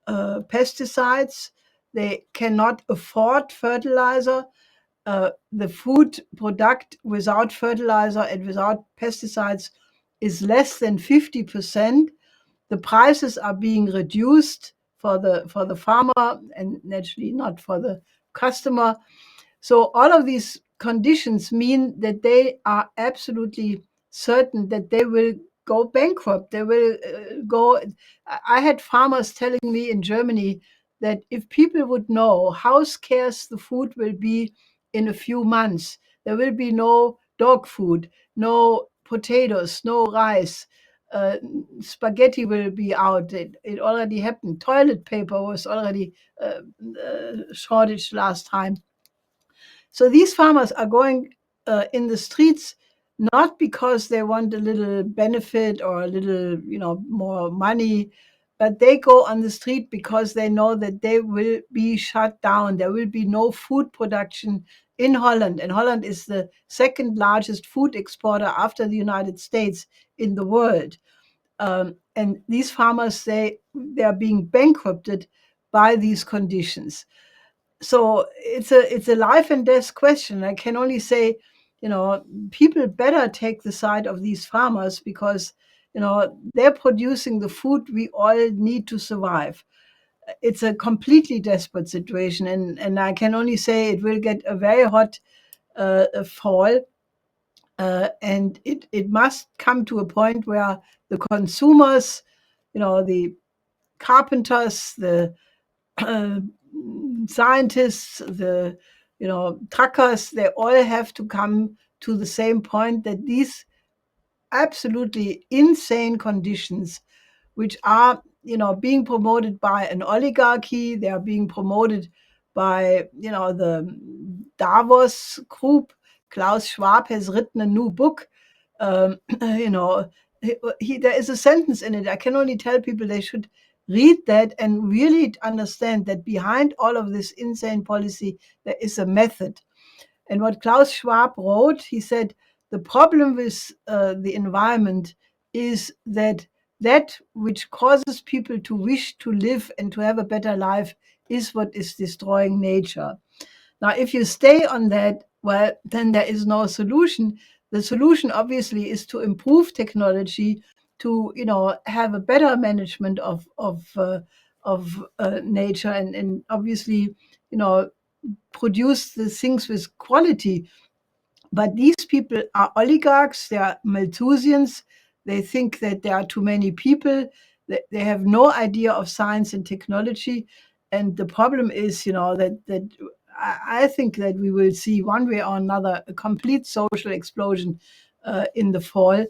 pesticides. They cannot afford fertilizer. The food product without fertilizer and without pesticides is less than 50%. The prices are being reduced for the farmer and naturally not for the customer. So all of these conditions mean that they are absolutely certain that they will go bankrupt. They will go. I had farmers telling me in Germany that if people would know how scarce the food will be in a few months, there will be no dog food, no potatoes, no rice. Uh, Spaghetti will be out. It already happened. Toilet paper was already shortage last time. So these farmers are going in the streets not because they want a little benefit or a little, more money, but they go on the street because they know that they will be shut down. There will be no food production in Holland, and Holland is the second largest food exporter after the United States in the world. And these farmers, they are being bankrupted by these conditions. So it's a life and death question. I can only say, people better take the side of these farmers because they're producing the food we all need to survive. It's a completely desperate situation, and I can only say it will get a very hot fall, and it must come to a point where the consumers, the carpenters, the uh, scientists, the truckers, they all have to come to the same point that these absolutely insane conditions, which are being promoted by an oligarchy, they are being promoted by the Davos group. Klaus Schwab has written a new book. You know, there is a sentence in it. I can only tell people they should read that and really understand that behind all of this insane policy, there is a method. And what Klaus Schwab wrote, he said, the problem with the environment is that which causes people to wish to live and to have a better life is what is destroying nature. Now, if you stay on that, well, then there is no solution. The solution, obviously, is to improve technology, to have a better management of nature, and obviously, produce the things with quality. But these people are oligarchs, they are Malthusians, they think that there are too many people, they have no idea of science and technology. And the problem is, that I think that we will see one way or another a complete social explosion in the fall,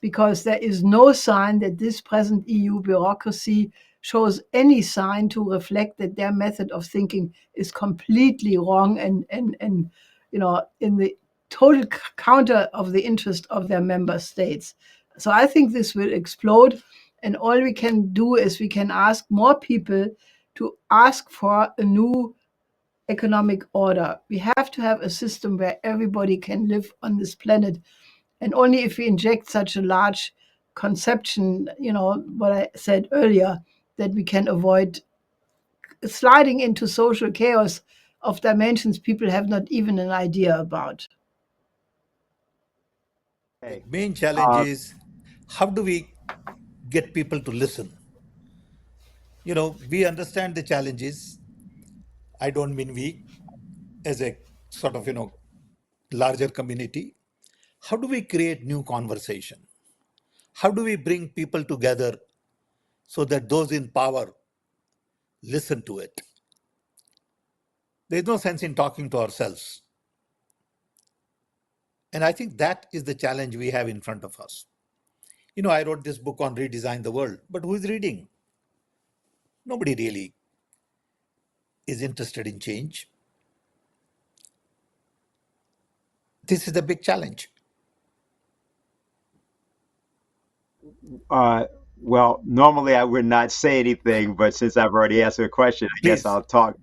because there is no sign that this present EU bureaucracy shows any sign to reflect that their method of thinking is completely wrong and in the total counter of the interest of their member states. So I think this will explode, and all we can do is we can ask more people to ask for a new economic order. We have to have a system where everybody can live on this planet, and only if we inject such a large conception, what I said earlier, that we can avoid sliding into social chaos of dimensions people have not even an idea about. The Okay. main challenge is how do we get people to listen? We understand the challenges. I don't mean we, as a sort of, larger community. How do we create new conversation? How do we bring people together so that those in power listen to it? There's no sense in talking to ourselves. And I think that is the challenge we have in front of us. I wrote this book on redesign the world, but who is reading? Nobody really is interested in change. This is the big challenge. Uh, well, normally I would not say anything, but since I've already answered a question, I guess Please, I'll talk.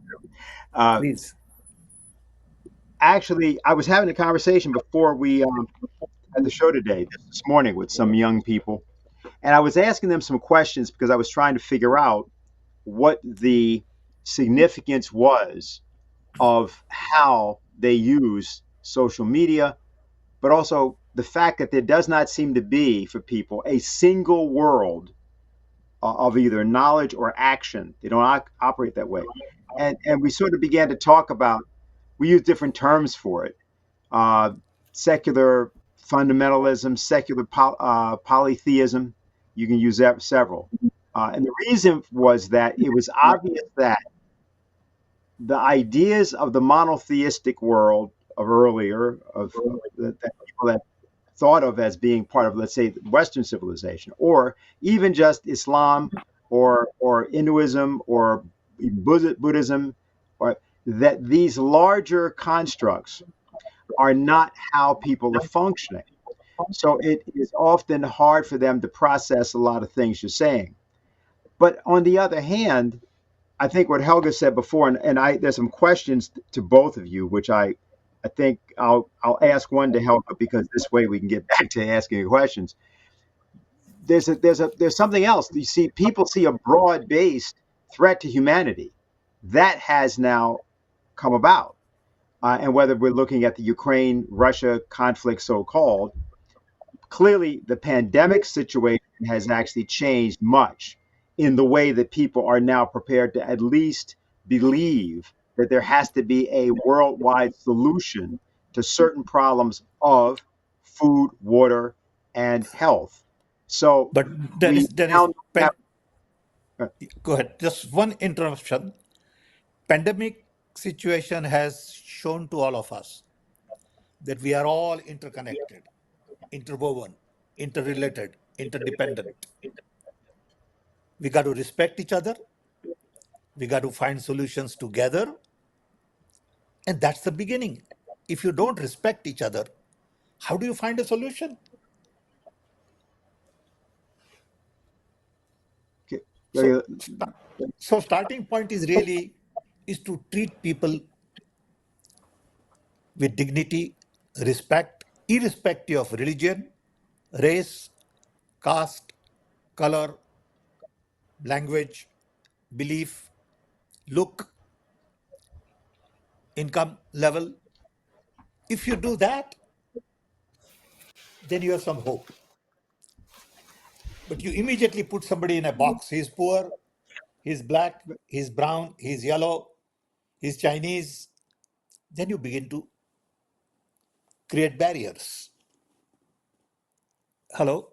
Uh, please. Actually, I was having a conversation before we had the show today, this morning, with some young people, And I was asking them some questions because I was trying to figure out what the significance was of how they use social media, but also the fact that there does not seem to be for people a single world of either knowledge or action. They don't operate that way. And we sort of began to talk about, we use different terms for it, secular fundamentalism, secular polytheism. You can use that several. And the reason was that it was obvious that the ideas of the monotheistic world of earlier, that people had thought of as being part of, let's say, Western civilization, or even just Islam or Hinduism or Buddhism, or that these larger constructs are not how people are functioning. So it is often hard for them to process a lot of things you're saying. But on the other hand, I think what Helga said before, and there's some questions to both of you, which I think I'll ask one to Helga because this way we can get back to asking you questions. There's something else. You see, people see a broad-based threat to humanity that has now come about, and whether we're looking at the Ukraine-Russia conflict, so-called, clearly the pandemic situation has actually changed much in the way that people are now prepared to at least believe that there has to be a worldwide solution to certain problems of food, water, and health. So, But there we is now have, go ahead. Just one interruption. Pandemic situation has shown to all of us that we are all interconnected, interwoven, interrelated, interdependent. We got to respect each other. We got to find solutions together. And that's the beginning. If you don't respect each other, how do you find a solution? So, starting point is really is to treat people with dignity, respect, irrespective of religion, race, caste, color, language, belief, look, income level. If you do that, then you have some hope. But you immediately put somebody in a box. He's poor, he's black, he's brown, he's yellow, he's Chinese. Then you begin to create barriers. Hello?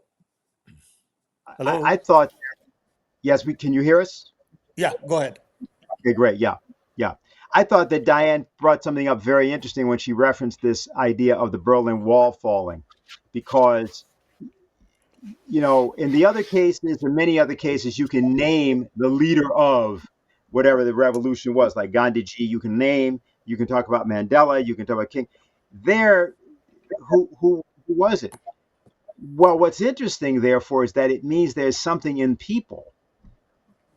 Hello? I thought, yes, can you hear us? Yeah, go ahead. Okay, great. Yeah. I thought that Diane brought something up very interesting when she referenced this idea of the Berlin Wall falling, because, in the other cases, or many other cases, you can name the leader of whatever the revolution was, like Gandhiji. You can talk about Mandela, you can talk about King. Who was it? Well, what's interesting, therefore, is that it means there's something in people.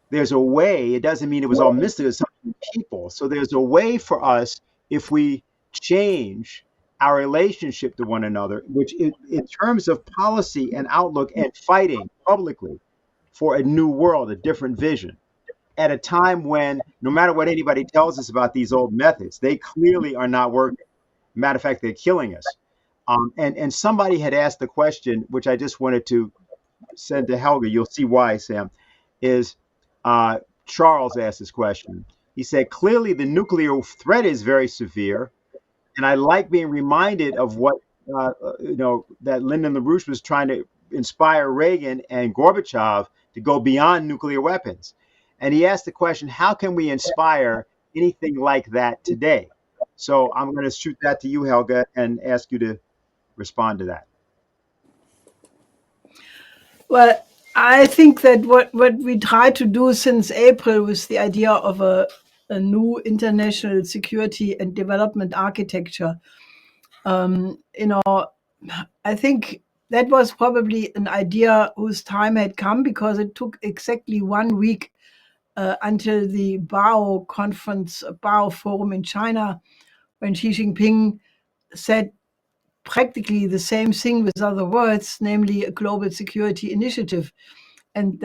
There's a way. It doesn't mean it was all mystical. There's something in people. So there's a way for us, if we change our relationship to one another, which in terms of policy and outlook and fighting publicly for a new world, a different vision, at a time when, no matter what anybody tells us about these old methods, they clearly are not working. Matter of fact, they're killing us. And somebody had asked the question, which I just wanted to send to Helga. You'll see why, Sam, is Charles asked this question. He said, clearly the nuclear threat is very severe. And I like being reminded of what, that Lyndon LaRouche was trying to inspire Reagan and Gorbachev to go beyond nuclear weapons. And he asked the question, how can we inspire anything like that today? So I'm going to shoot that to you, Helga, and ask you to respond to that. Well, I think that what we try to do since April with the idea of a new international security and development architecture, I think that was probably an idea whose time had come, because it took exactly 1 week until the Bao Forum in China, when Xi Jinping said practically the same thing with other words, namely a global security initiative. And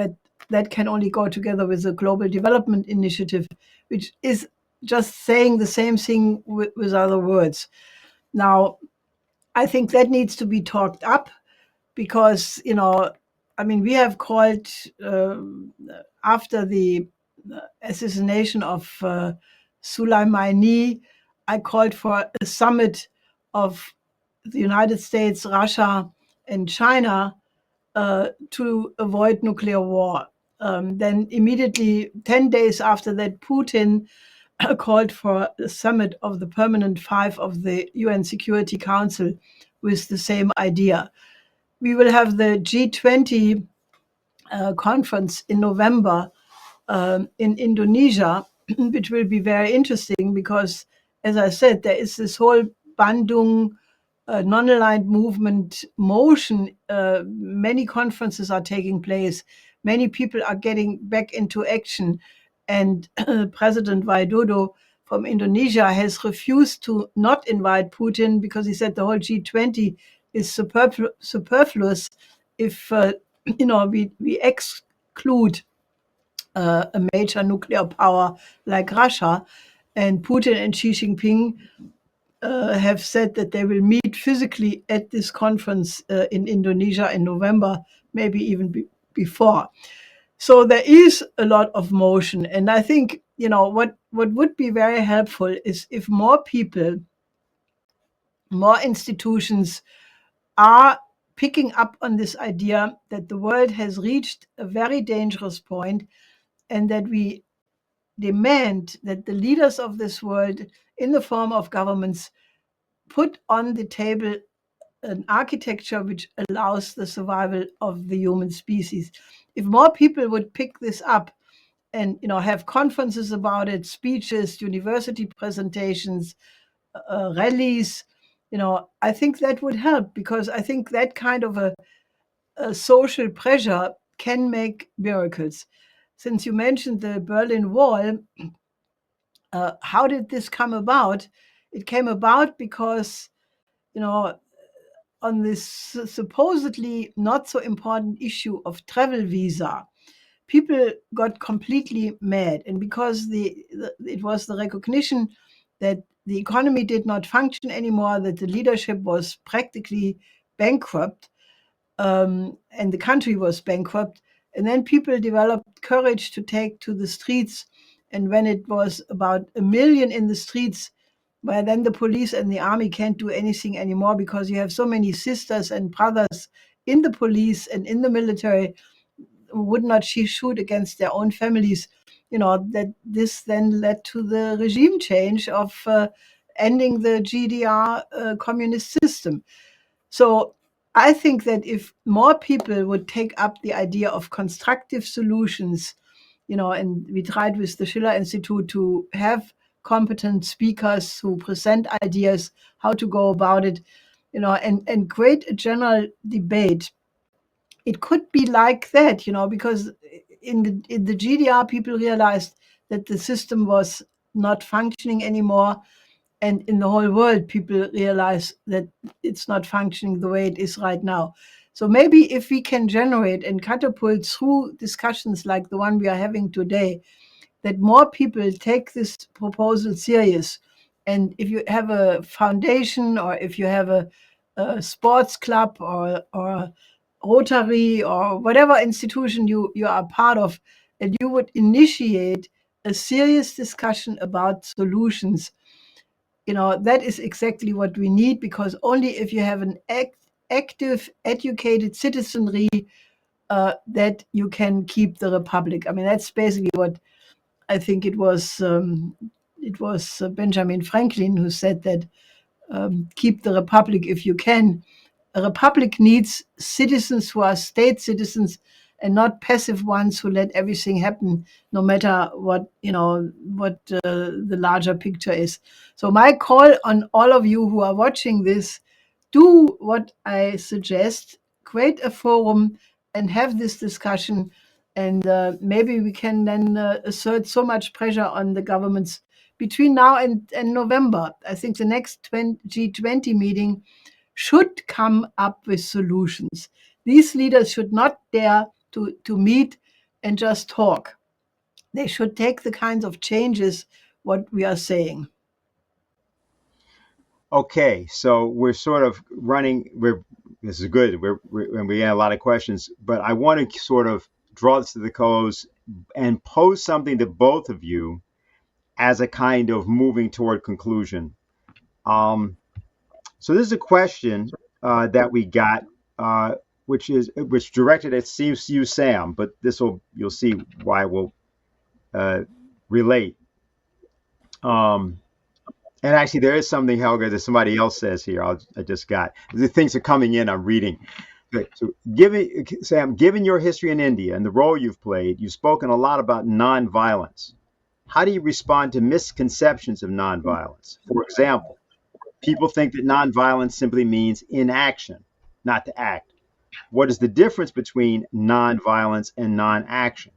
that can only go together with a global development initiative, which is just saying the same thing with other words. Now, I think that needs to be talked up because, we have called, after the assassination of Soleimani, I called for a summit of the United States, Russia, and China to avoid nuclear war. Then immediately 10 days after that, Putin called for a summit of the Permanent Five of the UN Security Council with the same idea. We will have the G20 conference in November in Indonesia, which will be very interesting because, as I said, there is this whole Bandung non-aligned movement motion. Many conferences are taking place. Many people are getting back into action. And President Widodo from Indonesia has refused to not invite Putin because he said the whole G20 is superfluous if we exclude a major nuclear power like Russia. And Putin and Xi Jinping have said that they will meet physically at this conference in Indonesia in November, maybe even before. So there is a lot of motion. And I think, what would be very helpful is if more people, more institutions are picking up on this idea that the world has reached a very dangerous point and that we demand that the leaders of this world, in the form of governments, put on the table an architecture which allows the survival of the human species. If more people would pick this up and have conferences about it, speeches, university presentations, rallies, I think that would help, because I think that kind of a social pressure can make miracles. Since you mentioned the Berlin Wall, how did this come about? It came about because, on this supposedly not so important issue of travel visa, people got completely mad. And because it was the recognition that the economy did not function anymore, that the leadership was practically bankrupt, and the country was bankrupt. And then people developed courage to take to the streets. And when it was about 1 million in the streets, well, then the police and the army can't do anything anymore, because you have so many sisters and brothers in the police and in the military who would not shoot against their own families. That this then led to the regime change of ending the GDR communist system. So I think that if more people would take up the idea of constructive solutions, and we tried with the Schiller Institute to have competent speakers who present ideas, how to go about it, and create a general debate. It could be like that, because in the GDR, people realized that the system was not functioning anymore. And in the whole world, people realize that it's not functioning the way it is right now. So maybe if we can generate and catapult through discussions like the one we are having today, that more people take this proposal serious. And if you have a foundation, or if you have a sports club, or Rotary, or whatever institution you are part of, and you would initiate a serious discussion about solutions, that is exactly what we need, because only if you have an active, educated citizenry, that you can keep the republic. I mean, that's basically what I think it was. It was Benjamin Franklin who said that, keep the republic if you can. A republic needs citizens who are state citizens, and not passive ones who let everything happen, no matter what the larger picture is. So my call on all of you who are watching this: do what I suggest, create a forum and have this discussion, and maybe we can then assert so much pressure on the governments between now and November. I think the next G20 meeting should come up with solutions. These leaders should not dare to meet and just talk. They should take the kinds of changes what we are saying. Okay, so we're sort of running. This is good. And we had a lot of questions, but I want to sort of draw this to the close and pose something to both of you as a kind of moving toward conclusion. So this is a question that we got, which directed at seems you, Sam, but you'll see why we'll relate. And actually, there is something, Helga, that somebody else says here. I just got the things are coming in. I'm reading. So, Sam, given your history in India and the role you've played, you've spoken a lot about nonviolence. How do you respond to misconceptions of nonviolence? For example, people think that nonviolence simply means inaction, not to act. What is the difference between nonviolence and non-action?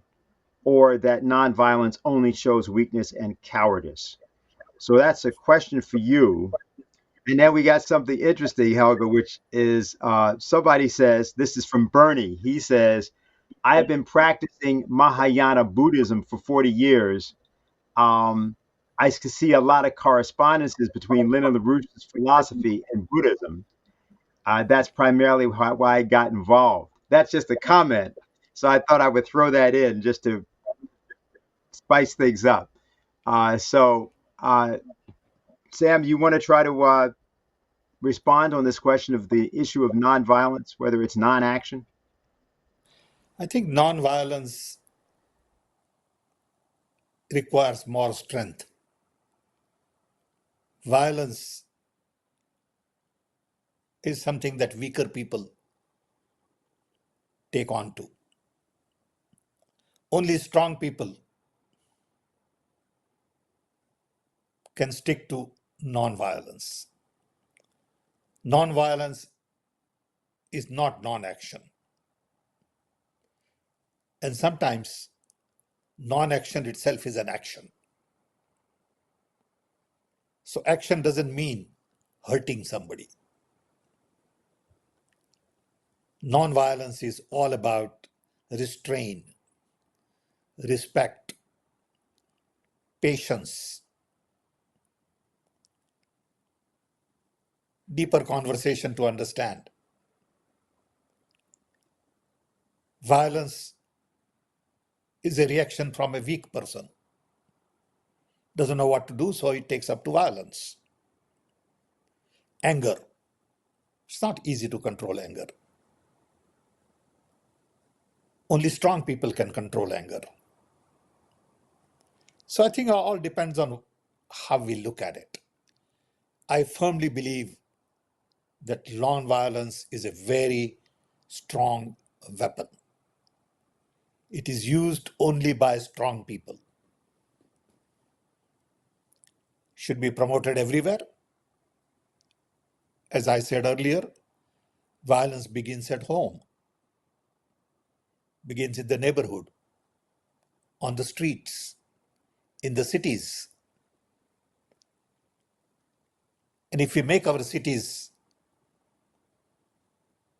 Or that nonviolence only shows weakness and cowardice? So that's a question for you. And then we got something interesting, Helga, which is somebody says, this is from Bernie. He says, I have been practicing Mahayana Buddhism for 40 years. I can see a lot of correspondences between Lina LaRouche's philosophy and Buddhism. That's primarily why I got involved. That's just a comment. So I thought I would throw that in just to spice things up. Sam, you want to try to respond on this question of the issue of nonviolence, whether it's non-action? I think nonviolence requires more strength. Violence is something that weaker people take on to. Only strong people can stick to nonviolence. Nonviolence is not non-action. And sometimes non-action itself is an action. So action doesn't mean hurting somebody. Nonviolence is all about restraint, respect, patience, deeper conversation to understand. Violence is a reaction from a weak person. Doesn't know what to do, so it takes up to violence. Anger. It's not easy to control anger. Only strong people can control anger. So I think it all depends on how we look at it. I firmly believe that nonviolence is a very strong weapon. It is used only by strong people. Should be promoted everywhere. As I said earlier, violence begins at home, begins in the neighborhood, on the streets, in the cities. And if we make our cities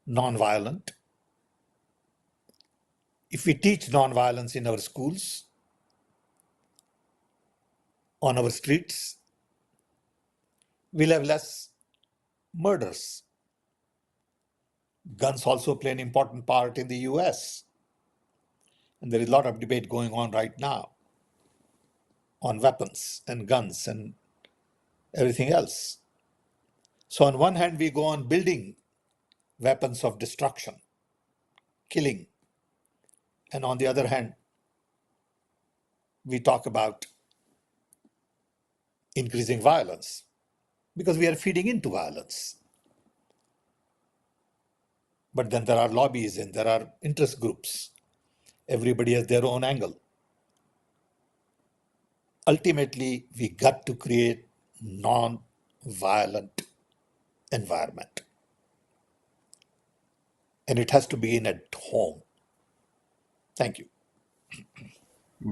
non-violent, if we teach non-violence in our schools, on our streets, we'll have less murders. Guns also play an important part in the US. And there is a lot of debate going on right now on weapons and guns and everything else. So on one hand, we go on building weapons of destruction, killing. And on the other hand, we talk about increasing violence because we are feeding into violence. But then there are lobbies and there are interest groups. Everybody has their own angle. Ultimately, we got to create non-violent environment. And it has to begin at home. Thank you.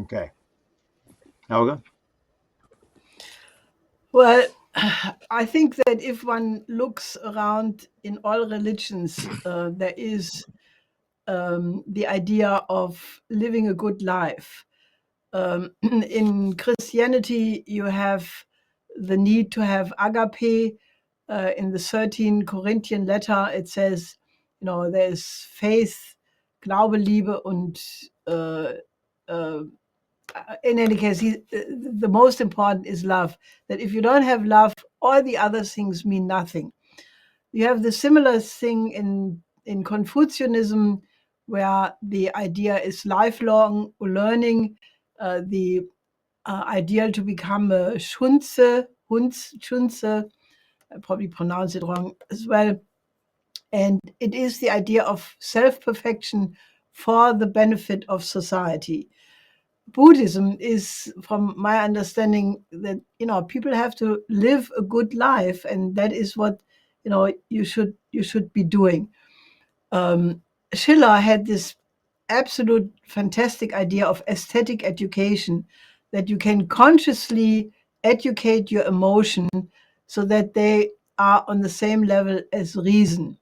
Okay. Helga? Well, I think that if one looks around in all religions, there is the idea of living a good life. In Christianity, you have the need to have agape. In the 13 Corinthian letter, it says, there's faith, Glaube, Liebe, und in any case, the most important is love. That if you don't have love, all the other things mean nothing. You have the similar thing in Confucianism, where the idea is lifelong learning, the ideal to become a Shunze, I probably pronounce it wrong as well. And it is the idea of self-perfection for the benefit of society. Buddhism is, from my understanding, that people have to live a good life, and that is what you should be doing. Schiller had this absolute fantastic idea of aesthetic education, that you can consciously educate your emotion so that they are on the same level as reason.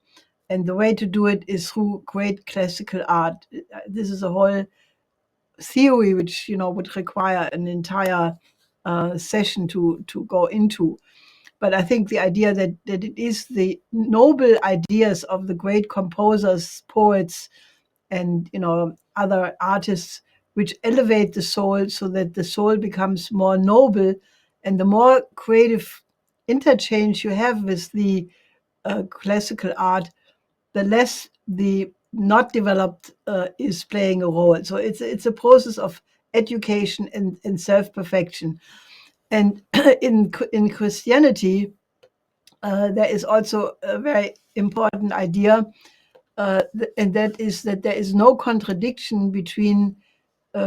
And the way to do it is through great classical art. This is a whole theory which would require an entire session to go into. But I think the idea that it is the noble ideas of the great composers, poets, and other artists which elevate the soul so that the soul becomes more noble, and the more creative interchange you have with the classical art, the less the not developed is playing a role. So it's a process of education and self-perfection. And in Christianity, there is also a very important idea, and that is that there is no contradiction between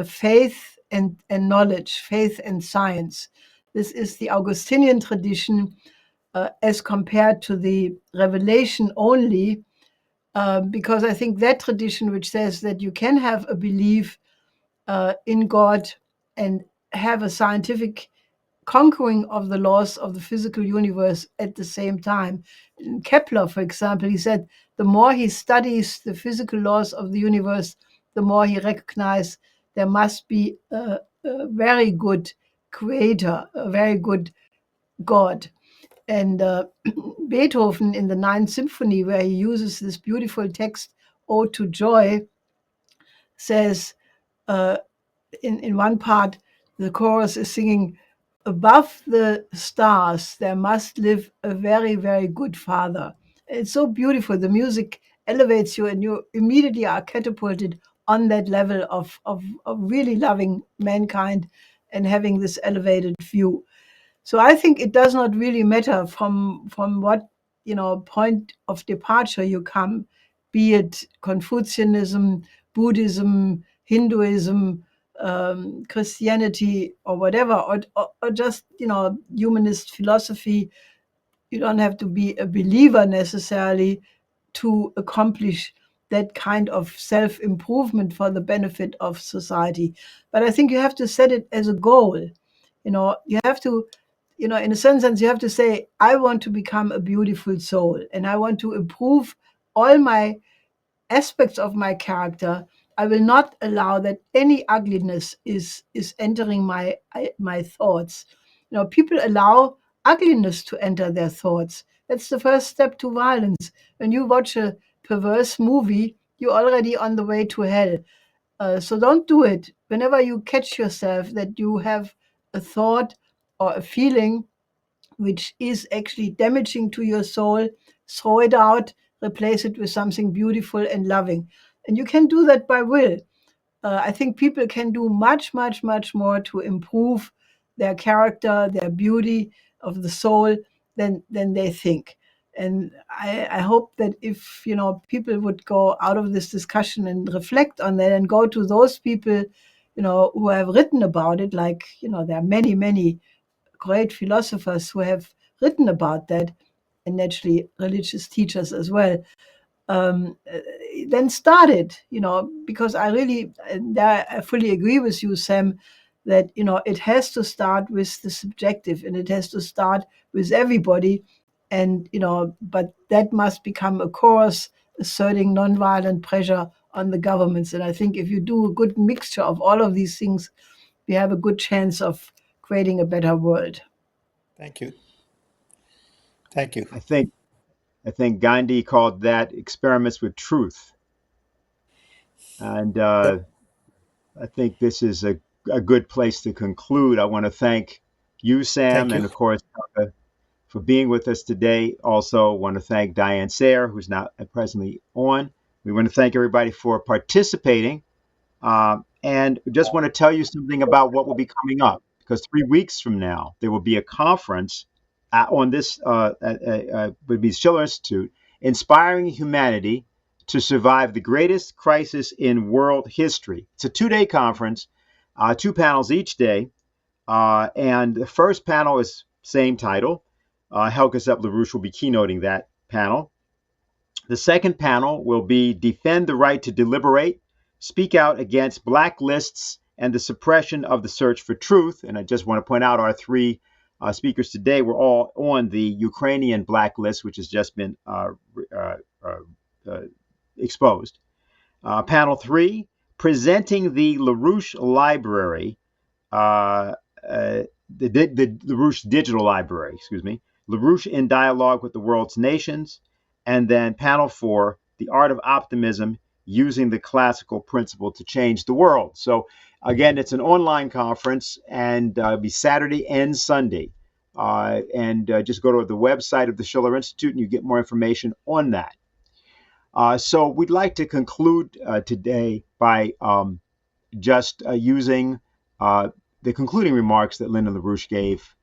faith and knowledge, faith and science. This is the Augustinian tradition as compared to the revelation only, because I think that tradition, which says that you can have a belief in God and have a scientific conquering of the laws of the physical universe at the same time. In Kepler, for example, he said the more he studies the physical laws of the universe, the more he recognizes there must be a very good creator, a very good God. And Beethoven in the Ninth Symphony, where he uses this beautiful text, Ode to Joy, says in one part, the chorus is singing, above the stars, there must live a very, very good father. It's so beautiful. The music elevates you, and you immediately are catapulted on that level of really loving mankind and having this elevated view. So I think it does not really matter from what point of departure you come, be it Confucianism, Buddhism, Hinduism, Christianity, or whatever, or just humanist philosophy. You don't have to be a believer necessarily to accomplish that kind of self-improvement for the benefit of society. But I think you have to set it as a goal. You have to, in a certain sense, you have to say, I want to become a beautiful soul, and I want to improve all my aspects of my character. I will not allow that any ugliness is entering my thoughts. People allow ugliness to enter their thoughts. That's the first step to violence. When you watch a perverse movie, you're already on the way to hell. So don't do it. Whenever you catch yourself that you have a thought or a feeling which is actually damaging to your soul, throw it out, replace it with something beautiful and loving. And you can do that by will. I think people can do much, much, much more to improve their character, their beauty of the soul than they think. And I hope that if people would go out of this discussion and reflect on that and go to those people who have written about it, like there are many, many great philosophers who have written about that, and naturally religious teachers as well, then start it, because I really, and I fully agree with you, Sam, that, it has to start with the subjective, and it has to start with everybody. And, but that must become a course asserting nonviolent pressure on the governments. And I think if you do a good mixture of all of these things, we have a good chance of creating a better world. Thank you. Thank you. I think Gandhi called that experiments with truth. And Yep. I think this is a good place to conclude. I want to thank you, Sam, Thank and you. of course, for being with us today. Also, want to thank Diane Sayre, who's now presently on. We want to thank everybody for participating. And just want to tell you something about what will be coming up, because 3 weeks from now, there will be a conference on this, would be Schiller Institute, Inspiring Humanity to Survive the Greatest Crisis in World History. It's a 2-day conference, 2 panels each day. And the first panel is same title. Helga Zepp-LaRouche will be keynoting that panel. The second panel will be Defend the Right to Deliberate, Speak Out Against Blacklists and the Suppression of the Search for Truth. And I just want to point out our 3 speakers today were all on the Ukrainian blacklist, which has just been exposed. Panel 3, Presenting the LaRouche Library, the LaRouche Digital Library, LaRouche in Dialogue with the World's Nations. And then panel 4, The Art of Optimism, Using the Classical Principle to Change the World. So again, it's an online conference, and it'll be Saturday and Sunday. Just go to the website of the Schiller Institute and you get more information on that. So we'd like to conclude today by just using the concluding remarks that Lyndon LaRouche gave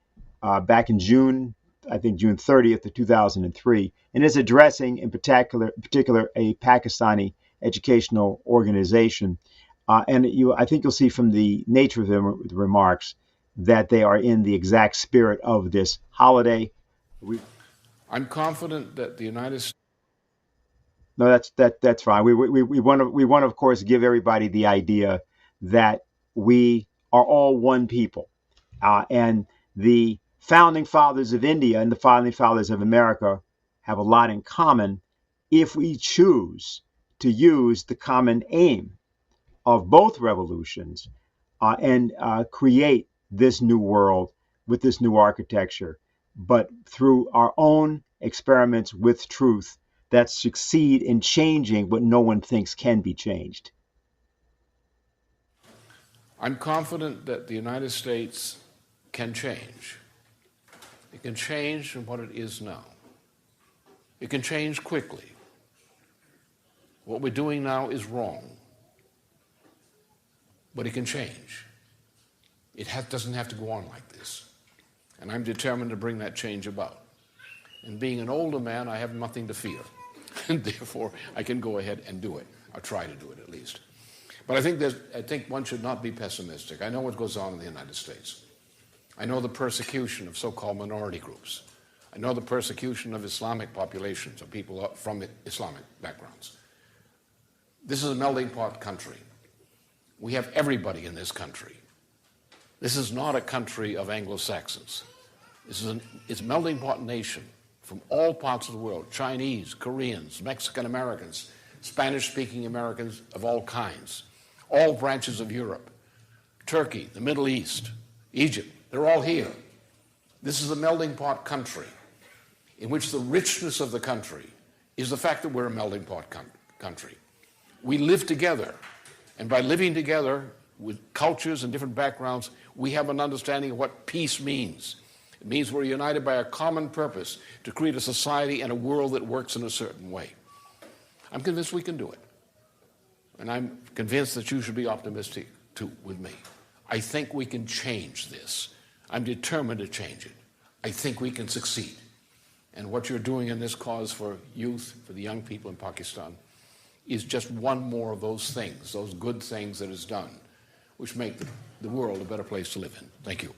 back in June, I think June 30th of 2003, and is addressing in particular a Pakistani educational organization. I think you'll see from the nature of the remarks that they are in the exact spirit of this holiday. I'm confident that the United States. No, that's fine. We want to, of course, give everybody the idea that we are all one people, and the founding fathers of India and the founding fathers of America have a lot in common if we choose to use the common aim of both revolutions and create this new world with this new architecture, but through our own experiments with truth that succeed in changing what no one thinks can be changed. I'm confident that the United States can change. It can change from what it is now. It can change quickly. What we're doing now is wrong, but it can change. It doesn't have to go on like this. And I'm determined to bring that change about. And being an older man, I have nothing to fear. And therefore, I can go ahead and do it, or try to do it at least. But I think one should not be pessimistic. I know what goes on in the United States. I know the persecution of so-called minority groups. I know the persecution of Islamic populations, of people from Islamic backgrounds. This is a melting pot country. We have everybody in this country. This is not a country of Anglo-Saxons. It's a melting pot nation from all parts of the world: Chinese, Koreans, Mexican-Americans, Spanish-speaking Americans of all kinds, all branches of Europe, Turkey, the Middle East, Egypt. They're all here. This is a melting pot country in which the richness of the country is the fact that we're a melting pot country. We live together, and by living together with cultures and different backgrounds, we have an understanding of what peace means. It means we're united by a common purpose to create a society and a world that works in a certain way. I'm convinced we can do it. And I'm convinced that you should be optimistic too with me. I think we can change this. I'm determined to change it. I think we can succeed. And what you're doing in this cause for youth, for the young people in Pakistan, is just one more of those things, those good things that is done, which make the world a better place to live in. Thank you.